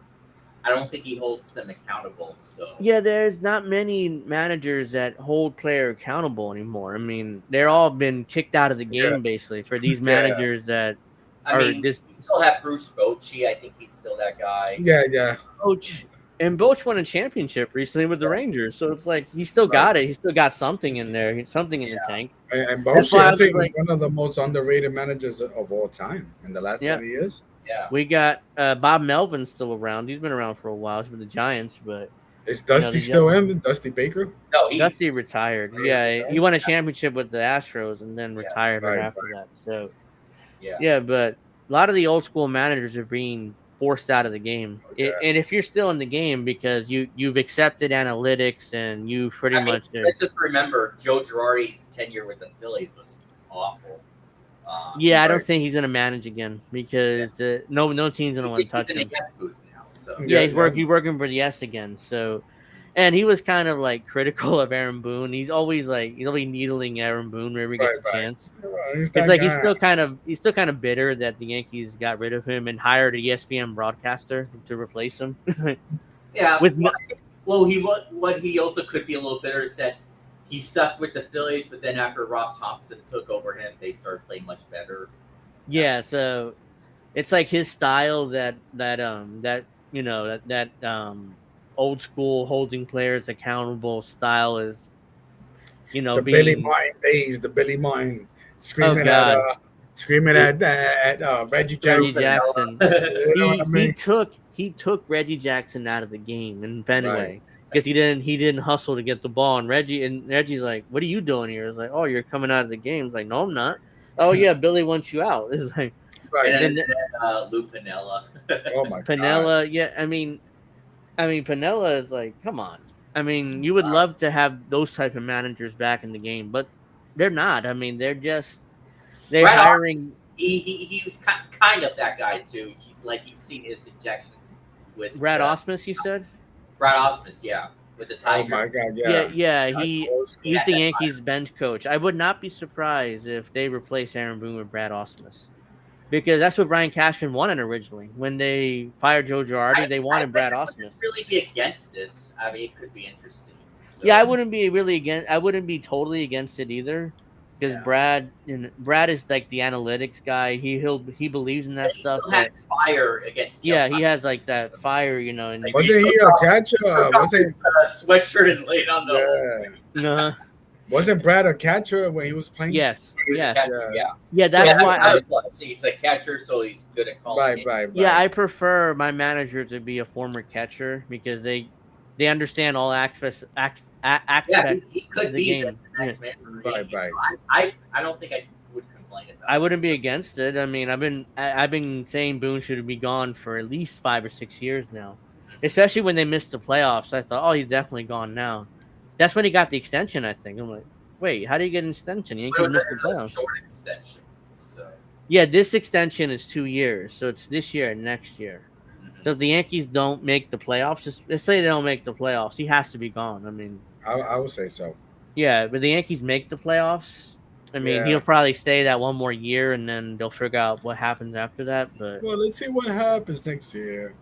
I don't think he holds them accountable. So yeah, there's not many managers that hold player accountable anymore. I mean, they're all been kicked out of the Yeah. game basically for these Yeah. managers that I are mean, this you still have Bruce Bochy. I think he's still that guy. Yeah. Yeah. coach. And Boch won a championship recently with the Rangers, so it's like he still Right. got it. He still got something in there, something in the tank. And That's Boshi, why I I was think like, one of the most underrated managers of all time in the last yeah, 20 years. Yeah. we got Bob Melvin's still around. He's been around for a while. He's with the Giants, but Is Dusty the still in? Dusty Baker? No, he. Dusty retired. Yeah, he won a championship with the Astros and then Yeah. retired right Right. after that. So Yeah. yeah, but a lot of the old school managers are being forced out of the game. Yeah. And if you're still in the game because you've accepted analytics and you pretty I mean, much let's just remember Joe Girardi's tenure with the Phillies was awful. yeah, I don't Right. think he's gonna manage again because no team's gonna want to He's touch in a him. yes booth now. So Yeah, Yeah. Yeah. he's working for the S again. So, and he was kind of like critical of Aaron Boone. He's always needling Aaron Boone whenever he gets Right. a Right. chance. He's It's that like guy. he's still kind of bitter that the Yankees got rid of him and hired a ESPN broadcaster to replace him. yeah. With no, Well, what he also could be a little bitter is that he sucked with the Phillies, but then after Rob Thompson took over him, they started playing much better. yeah, so it's like his style old school holding players accountable style is The Billy being Martin days, the Billy Martin oh god screaming it, at Reggie Reggie Jackson. Jackson. You know what I mean? He took Reggie Jackson out of the game in Fenway Right. because he didn't hustle to get the ball and Reggie's like, what are you doing here? It's like, oh, you're coming out of the game. It's like, no, I'm not. Oh yeah, Billy wants you out. It's like Right. And then then Lou Piniella. Oh my God. Pinella. Yeah, I mean Pinella is like, come on. I mean, you would love to have those type of managers back in the game, but they're not. I mean, they're Brad hiring. he was kind of that guy too. Like you've seen his injections with Brad Osmus, you said? Brad Osmus, yeah. with the Oh Tiger. my God, Yeah, yeah. yeah. That's old school. He's had the that Yankees bench coach. I would not be surprised if they replace Aaron Boone with Brad Ausmus. Because that's what Brian Cashman wanted originally. When they fired Joe Girardi, they I wanted guess Brad I wouldn't Ausmus. really be against it. I mean, it could be interesting. So, Yeah, I wouldn't be really against. I wouldn't be totally against it either, because yeah. Brad is like the analytics guy. He believes in that He stuff. still has But fire against the yeah, he umpire. has like that fire, and Like, Wasn't he he took a off, catcher? took off his sweatshirt and laid on the whole Yeah. uh, Wasn't Brad a catcher when he was playing? yes, he was a yes, catcher. Yeah. Yeah. yeah. So That's that's why another plus. He's a catcher, so he's good at calling Right, games. right, yeah, right. I prefer my manager to be a former catcher because they understand all Yeah, aspects he of could the be the game. Yeah. next man for the Right, Yankees. right. So I don't think I would complain about I it. wouldn't be So, against it. I mean, I've been saying Boone should be gone for at least 5 or 6 years now, especially when they missed the playoffs. I thought, oh, he's definitely gone now. That's when he got the extension. I think I'm like, wait, how do you get an extension? but Yankees missed the it was a playoffs. short extension. So, Yeah, this extension is 2 years, so it's this year and next year. So if the Yankees don't make the playoffs, just let's say they don't make the playoffs, he has to be gone. I mean, I would say so. yeah, but the Yankees make the playoffs. I mean, Yeah. he'll probably stay that one more year, and then they'll figure out what happens after that. But Well, let's see what happens next year.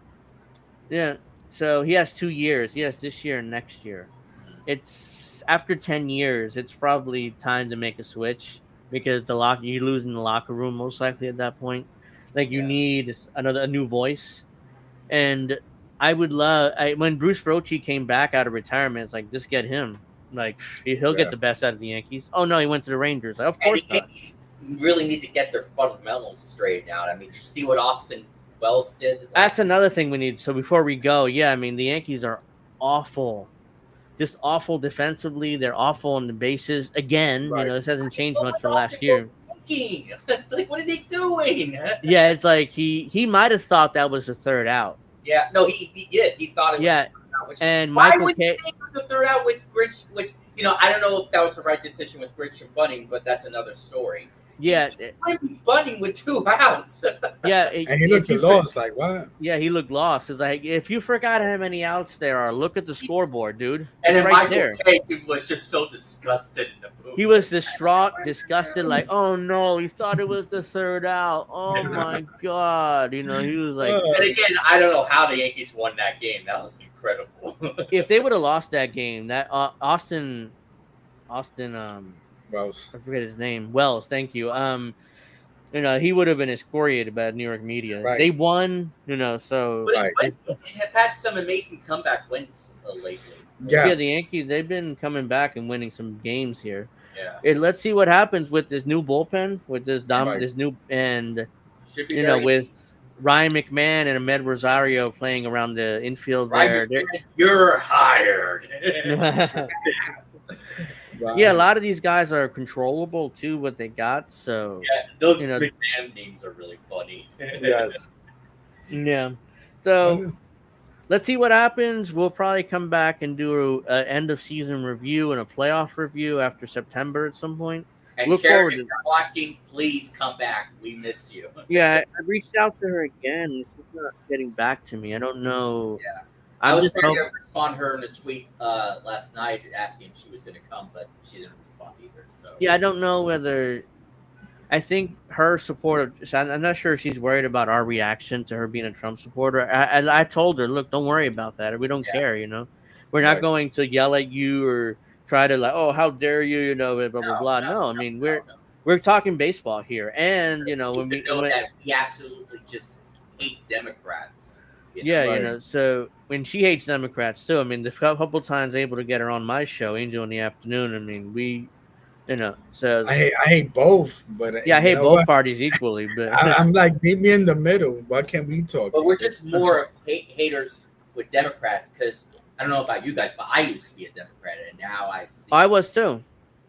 yeah, so he has 2 years. He has this year and next year. It's after 10 years. It's probably time to make a switch because you lose in the locker room most likely at that point. Like you yeah. need a new voice. And when Bruce Bochy came back out of retirement, it's like just get him. Like he'll get Yeah. the best out of the Yankees. Oh no, he went to the Rangers. Like, of And course the not. Yankees really need to get their fundamentals straightened out. I mean, did you see what Austin Wells did? That's another thing we need. So before we go, yeah, I mean the Yankees are awful, just awful defensively. They're awful on the bases. Again, Right. this hasn't changed What much was for Austin last year. Wells thinking? It's like, what is he doing? Yeah, it's like he might have thought that was the third out. Yeah, no, he did. He thought it was Yeah, the third out, and why Michael would you K. think it was the third out with Grinch? Which I don't know if that was the right decision with Grinch and Bunning, but that's another story. Yeah, Bunning with 2 outs. yeah. And he looked lost, like what? Yeah, he looked lost. It's like if you forgot how many outs there are, look at the scoreboard, dude. And It's then right Michael there. K was just so disgusted in the booth. He was distraught, disgusted, like, oh no, he thought it was the third out. Oh my god, he was like, And again, I don't know how the Yankees won that game. That was incredible. if they would have lost that game, that Austin, Wells. I forget his name, Wells, thank you. He would have been excoriated by New York media. Right. They won, so But Right. it's have had some amazing comeback wins lately. yeah, the Yankees, they've been coming back and winning some games here. Yeah. Let's see what happens with this new bullpen, with this Right. this new and Should be very with Ryan McMahon and Ahmed Rosario playing around the infield right. there. You're hired. Right. Yeah, a lot of these guys are controllable too. What they got, so Yeah, those You know- McMahon names are really funny. Yes. yeah. So let's see what happens. We'll probably come back and do a end of season review and a playoff review after September at some point. And Look Karen, forward if to- you're watching, please come back. We miss you. Yeah, I reached out to her again. She's not getting back to me. I don't know. Yeah. I'm I was just trying hoping. to respond to her in a tweet last night asking if she was going to come, but she didn't respond either. So Yeah, I don't know whether. I think her support. I'm not sure if she's worried about our reaction to her being a Trump supporter. I told her, look, don't worry about that. We don't care. We're not Right. going to yell at you or try to like, oh, how dare you? Blah blah blah. No, I mean we're talking baseball here, and when we that we absolutely just hate Democrats. Yeah, Right. so when she hates Democrats too, I mean, the couple times able to get her on my show, Angel in the Afternoon, I mean, we, so I hate both, but yeah, I you hate know both what? parties equally, but I'm like, meet me in the middle. Why can't we talk? But we're just more of haters with Democrats because I don't know about you guys, but I used to be a Democrat, and now I see. I was too.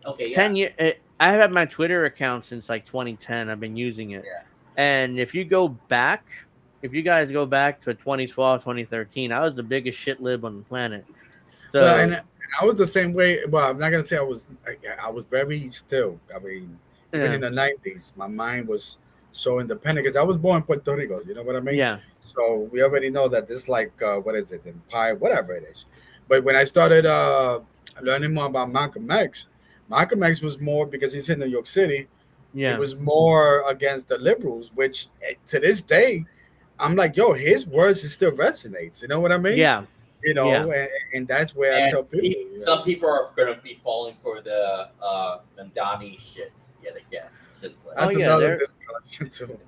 Okay, yeah. 10 years. I have had my Twitter account since like 2010. I've been using it, Yeah. and if you guys go back to 2012, 2013, I was the biggest shit lib on the planet. So Well, and I was the same way. Well, I'm not gonna say I was very still. I mean, even yeah, in the '90s, my mind was so independent because I was born in Puerto Rico. You know what I mean? yeah, So we already know that this, like, what is it, Empire, whatever it is. But when I started learning more about Malcolm X, Malcolm X was more because he's in New York City. It Yeah. was more against the liberals, which to this day, I'm like, yo, his words it still resonates. You know what I mean? Yeah. You Yeah. know, and that's where I And tell people, some people are going to be falling for the Mandani shit yet again. Just like Oh that's yeah, another there. discussion too.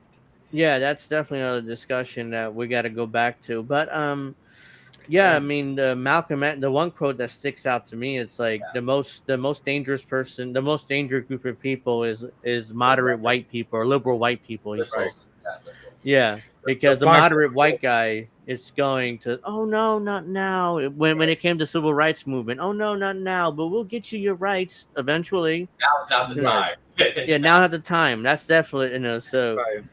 Yeah, that's definitely another discussion that we got to go back to. But yeah, I mean, the Malcolm, the one quote that sticks out to me, it's like the most dangerous person, the most dangerous group of people is moderate white people or liberal white people. He said, Right. liberals. Yeah, liberals. yeah, The because the Fox moderate white article. guy is going to, oh no, not now. When it came to civil rights movement, oh no, not now, but we'll get you your rights eventually. Now's not the You know, Right. time. yeah, now at the time. That's definitely so. Right.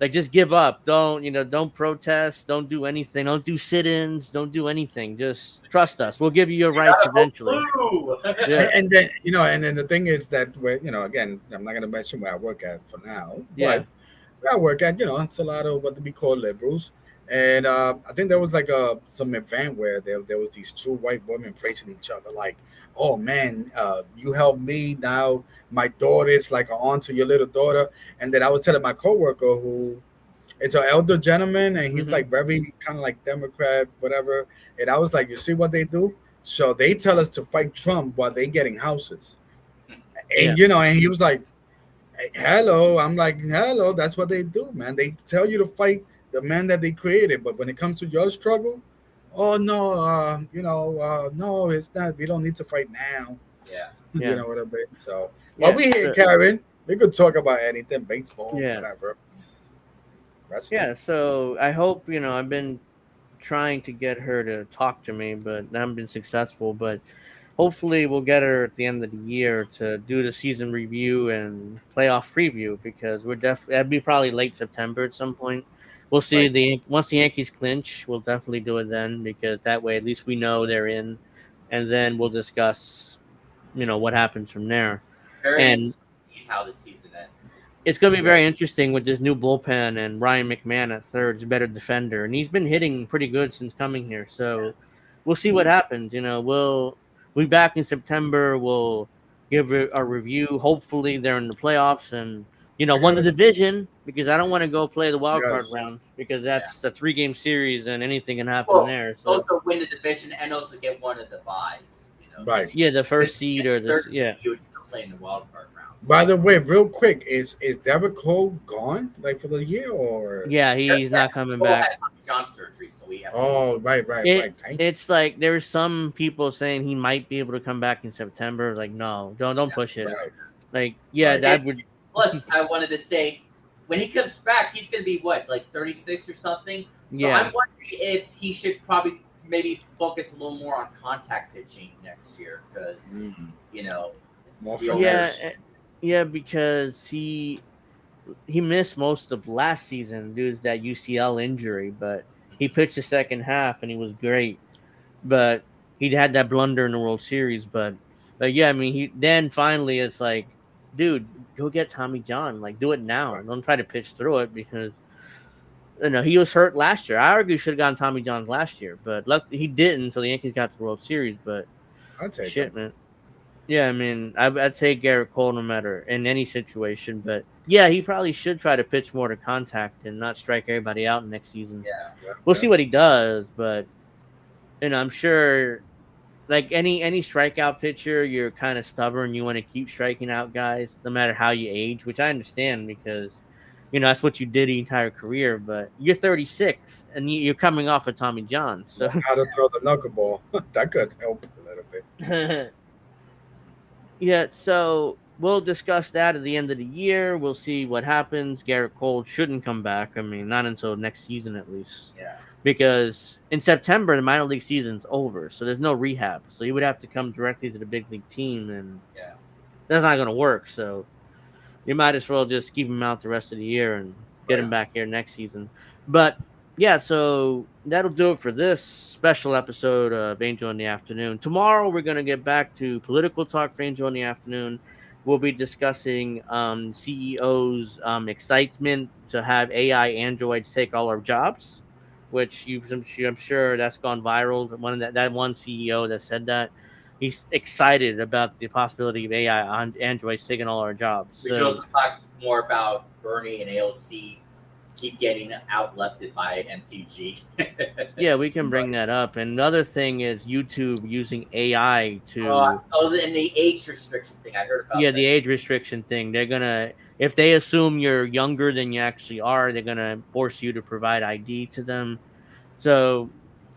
Like just give up. Don't protest. Don't do anything. Don't do sit-ins. Don't do anything. Just trust us. We'll give you your You rights gotta vote eventually. blue. Yeah. And then and then the thing is that where again, I'm not gonna mention where I work at for now, but Yeah. where I work at, it's a lot of what we call liberals. And I think there was like some event where there was these two white women praising each other, like, "Oh man, you helped me. Now my daughter is like an aunt to your little daughter." And then I was telling my coworker who it's an elder gentleman, and he's Hmm. like very kind of like Democrat, whatever. And I was like, you see what they do? So they tell us to fight Trump while they getting houses, Yeah. and and he was like, "Hey, hello." I'm like, hello. That's what they do, man. They tell you to fight the man that they created, but when it comes to your struggle, oh no, no, it's not. We don't need to fight now. Yeah. You Yeah. know what I mean? So, but Yeah. we here, So Karen. We could talk about anything, baseball, yeah. whatever, wrestling. Yeah. So I hope I've been trying to get her to talk to me, but I haven't been successful. But hopefully, we'll get her at the end of the year to do the season review and playoff preview because we're definitely that'd be probably late September at some point. We'll see Right. the once the Yankees clinch, we'll definitely do it then because that way at least we know they're in, and then we'll discuss what happens from there. Very And interesting to see how the season ends. it's going to be Right. very interesting with this new bullpen and Ryan McMahon at third is a better defender, and he's been hitting pretty good since coming here. So we'll see what happens. We'll be back in September. We'll give a review. Hopefully, they're in the playoffs and I won got the it. division because I don't want to go play the wild card Yes. round because Yeah. that's a 3-game series and anything can happen Well, there. So also win the division and also get one of the buys. Right. yeah, the Because first seed or this, third yeah. you would still play in the wild card rounds. By the way, real quick, is Derek Cole gone like for the year or? Yeah, he's not coming Cole back. had Tommy John surgery, so we have. Oh, right, right, It right. Thank it's like there's some people saying he might be able to come back in September. Like, no, don't push you. it. Right, Like, yeah, right. And that would, plus, I wanted to say, when he comes back, he's going to be what, like 36 or something. So yeah, I'm wondering if he should probably maybe focus a little more on contact pitching next year because Mhm. you know More we all yeah, finesse. yeah, because he missed most of last season due to that UCL injury, but he pitched the second half and he was great. But he had that blunder in the World Series, but yeah, I mean, he then finally it's like, dude, go get Tommy John, like do it now. Right. Don't try to pitch through it because he was hurt last year. I argue he should have gotten Tommy John last year, but luck he didn't. So the Yankees got the World Series. But I'll take him. shit, man. Yeah, I mean, I'd take Garrett Cole no matter in any situation. But yeah, he probably should try to pitch more to contact and not strike everybody out next season. yeah. Yeah, We'll yeah. see what he does, but I'm sure like any strikeout pitcher, you're kind of stubborn. You want to keep striking out guys, no matter how you age, which I understand because that's what you did the entire career. But you're 36 and you're coming off of Tommy John, so Learn how to throw the knuckleball. That could help a little bit. yeah. So we'll discuss that at the end of the year. We'll see what happens. Garrett Cole shouldn't come back. I mean, not until next season at least. Yeah. Because in September the minor league season's over, so there's no rehab. So he would have to come directly to the big league team, and Yeah. that's not going to work. So you might as well just keep him out the rest of the year and get Right. him back here next season. But yeah, so that'll do it for this special episode of Angel in the Afternoon. Tomorrow we're going to get back to political talk for Angel in the Afternoon. We'll be discussing CEO's excitement to have AI androids take all our jobs. which I'm sure that's gone viral. One of that one CEO that said that he's excited about the possibility of AI on Android taking all our jobs. We should So also talk more about Bernie and AOC keep getting outlefted by MTG. yeah, we can bring Right. that up. And another thing is YouTube using AI Oh, to and the age restriction thing. I heard yeah, about the that. age restriction thing. They're gonna if they assume you're younger than you actually are, they're gonna force you to provide ID to them. So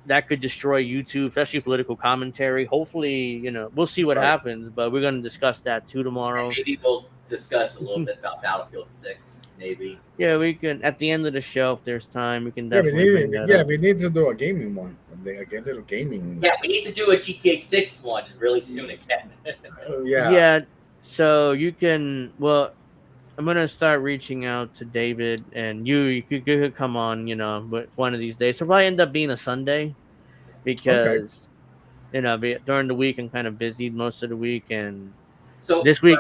that could destroy YouTube, especially political commentary. Hopefully, we'll see what Right. happens, but we're gonna discuss that too And tomorrow. maybe we'll discuss a little bit about Battlefield 6, maybe. Yeah, we can at the end of the show if there's time, we can Yeah, definitely bring that up. we need to do a gaming one. Like a little gaming. Yeah, we need to do a GTA 6 one really soon again. Yeah. Yeah, so you can well I'm gonna start reaching out to David and you could come on, but one of these days. So probably end up being a Sunday Okay. because during the week I'm kind of busy most of the week, and So this week,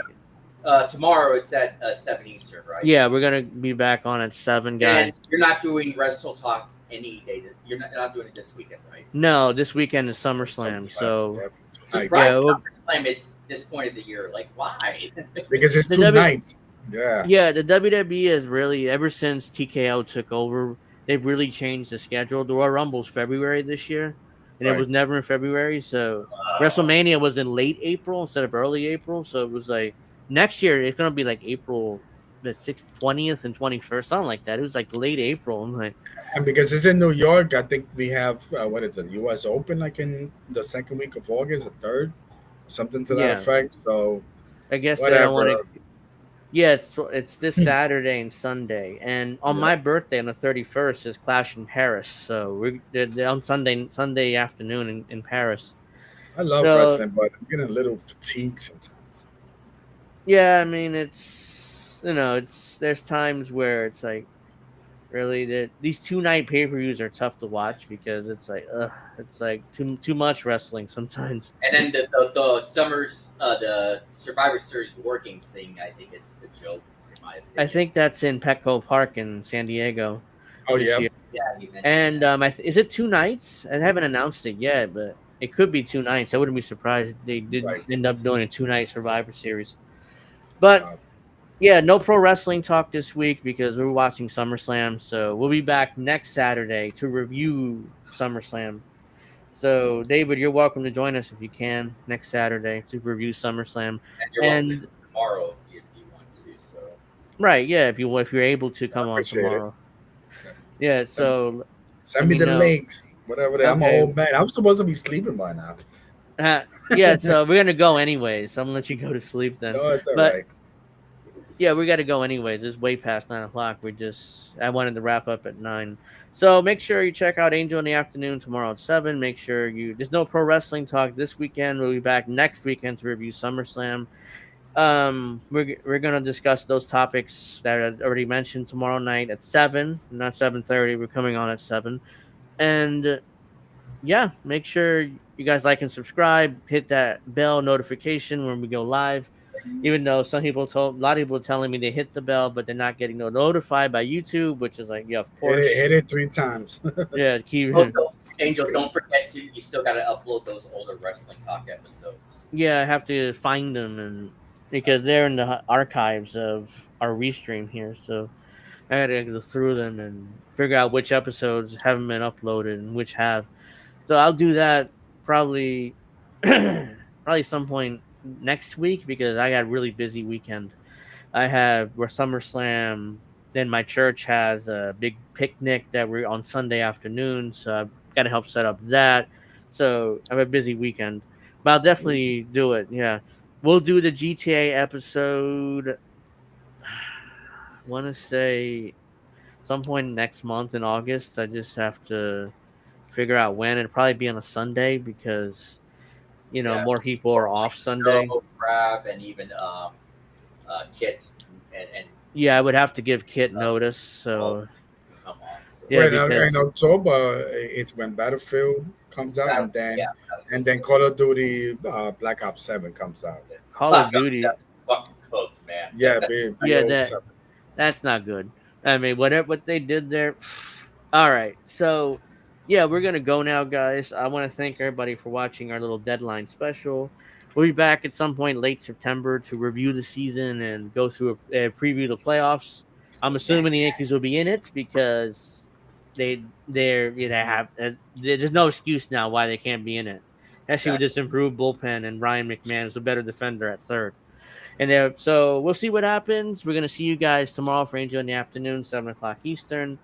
tomorrow it's at 7 Eastern, right? yeah, we're gonna be back on at 7, And guys. you're not doing Wrestle Talk any day. You're not doing it this weekend, right? No, this weekend is SummerSlam, SummerSlam. so Yeah, for 2 nights. yeah, Surprise SummerSlam is this point of the year. Like, why? Because it's the two W nights. Yeah. yeah, the WWE has really ever since TKO took over, they've really changed the schedule. The Royal Rumble's February this year, and it Right. was never in February. So WrestleMania was in late April instead of early April. So it was like next year it's gonna be like April the 6th, 20th, and 21st, something like that. It was like late April. I'm like, And because it's in New York, I think we have what is it, U.S. Open, like in the second week of August, the third, something to that yeah, effect. So I guess they don't want to. whatever. Yeah, it's this Saturday and Sunday, and on Yeah, my birthday on the 31st is Clash in Paris. So they're on Sunday afternoon in Paris. I love So wrestling, but I'm getting a little fatigued sometimes. yeah, I mean it's there's times where it's like really these 2 night pay-per-views are tough to watch because it's like too much wrestling sometimes. And then the summers, the Survivor Series War Games thing, I think it's a joke, in my I opinion. think that's in Petco Park in San Diego Oh this yeah, year. Yeah, you mentioned And that. is it 2 nights? I haven't announced it yet, but it could be 2 nights. I wouldn't be surprised if they did right. end up doing a 2 night Survivor Series. But Wow. yeah, no pro wrestling talk this week because we're watching SummerSlam. So we'll be back next Saturday to review SummerSlam. So David, you're welcome to join us if you can next Saturday to review SummerSlam. And you're welcome to And do it tomorrow if you want to do so. right, yeah, if you're able to I come on appreciate it. tomorrow. Yeah, Send, so let send me me the know. links, whatever. I'm an Okay. old man. I'm supposed to be sleeping by now. Yeah, so we're gonna go anyways. So I'm gonna let you go to sleep then. No, it's all But right. yeah, we gotta go anyways. It's way past 9 o'clock. I wanted to wrap up at 9. So make sure you check out Angel in the Afternoon tomorrow at 7. Make sure there's no pro wrestling talk this weekend. We'll be back next weekend to review SummerSlam. We're gonna discuss those topics that I already mentioned tomorrow night at 7, not 7:30. We're coming on at 7. And yeah, make sure you guys like and subscribe. Hit that bell notification when we go live. Even though a lot of people are telling me they hit the bell, but they're not getting notified by YouTube, which is like, yeah, of course, Hit it 3 times. yeah, keep, Also, Angel, don't forget you still got to upload those older Wrestling Talk episodes. yeah, I have to find them and because they're in the archives of our restream here, so I gotta go through them and figure out which episodes haven't been uploaded and which have. So I'll do that probably probably some point next week because I got a really busy weekend. I have where SummerSlam. Then my church has a big picnic that we're on Sunday afternoon, so I've got to help set up that. So I have a busy weekend, but I'll definitely do it. Yeah, we'll do the GTA episode. I want to say some point next month in August. I just have to figure out when. It'll probably be on a Sunday because Yeah, more people are or off like Sunday. Joe, Crab, and even Kit and Yeah, I would have to give Kit uh, notice. well, So come on. So yeah, Right now, in because October, it's when Battlefield comes out, Battle, yeah, and Battlefield then 6. Call of Duty Black Ops 7 comes out. Call of Black Ops Duty. 7 fucking cooked, man. Yeah, Yeah, BO7. that's not good. I mean, whatever what they did there, All right. So, yeah, we're going to go now, guys. I want to thank everybody for watching our little deadline special. We'll be back at some point late September to review the season and go through a preview the playoffs. I'm Yeah, assuming the Yankees will be in it because they have there's no excuse now why they can't be in it. Especially with exactly. this improved bullpen and Ryan McMahon is a better defender at third. And there, so we'll see what happens. We're gonna see you guys tomorrow for Angel in the afternoon, 7 o'clock Eastern.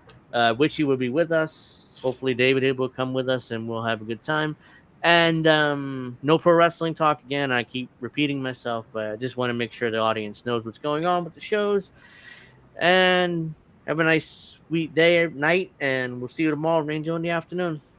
Witchy will be with us. Hopefully, David will come with us, and we'll have a good time. And no pro wrestling talk again. I keep repeating myself, but I just want to make sure the audience knows what's going on with the shows. And have a nice sweet day or night, and we'll see you tomorrow, Angel in the afternoon.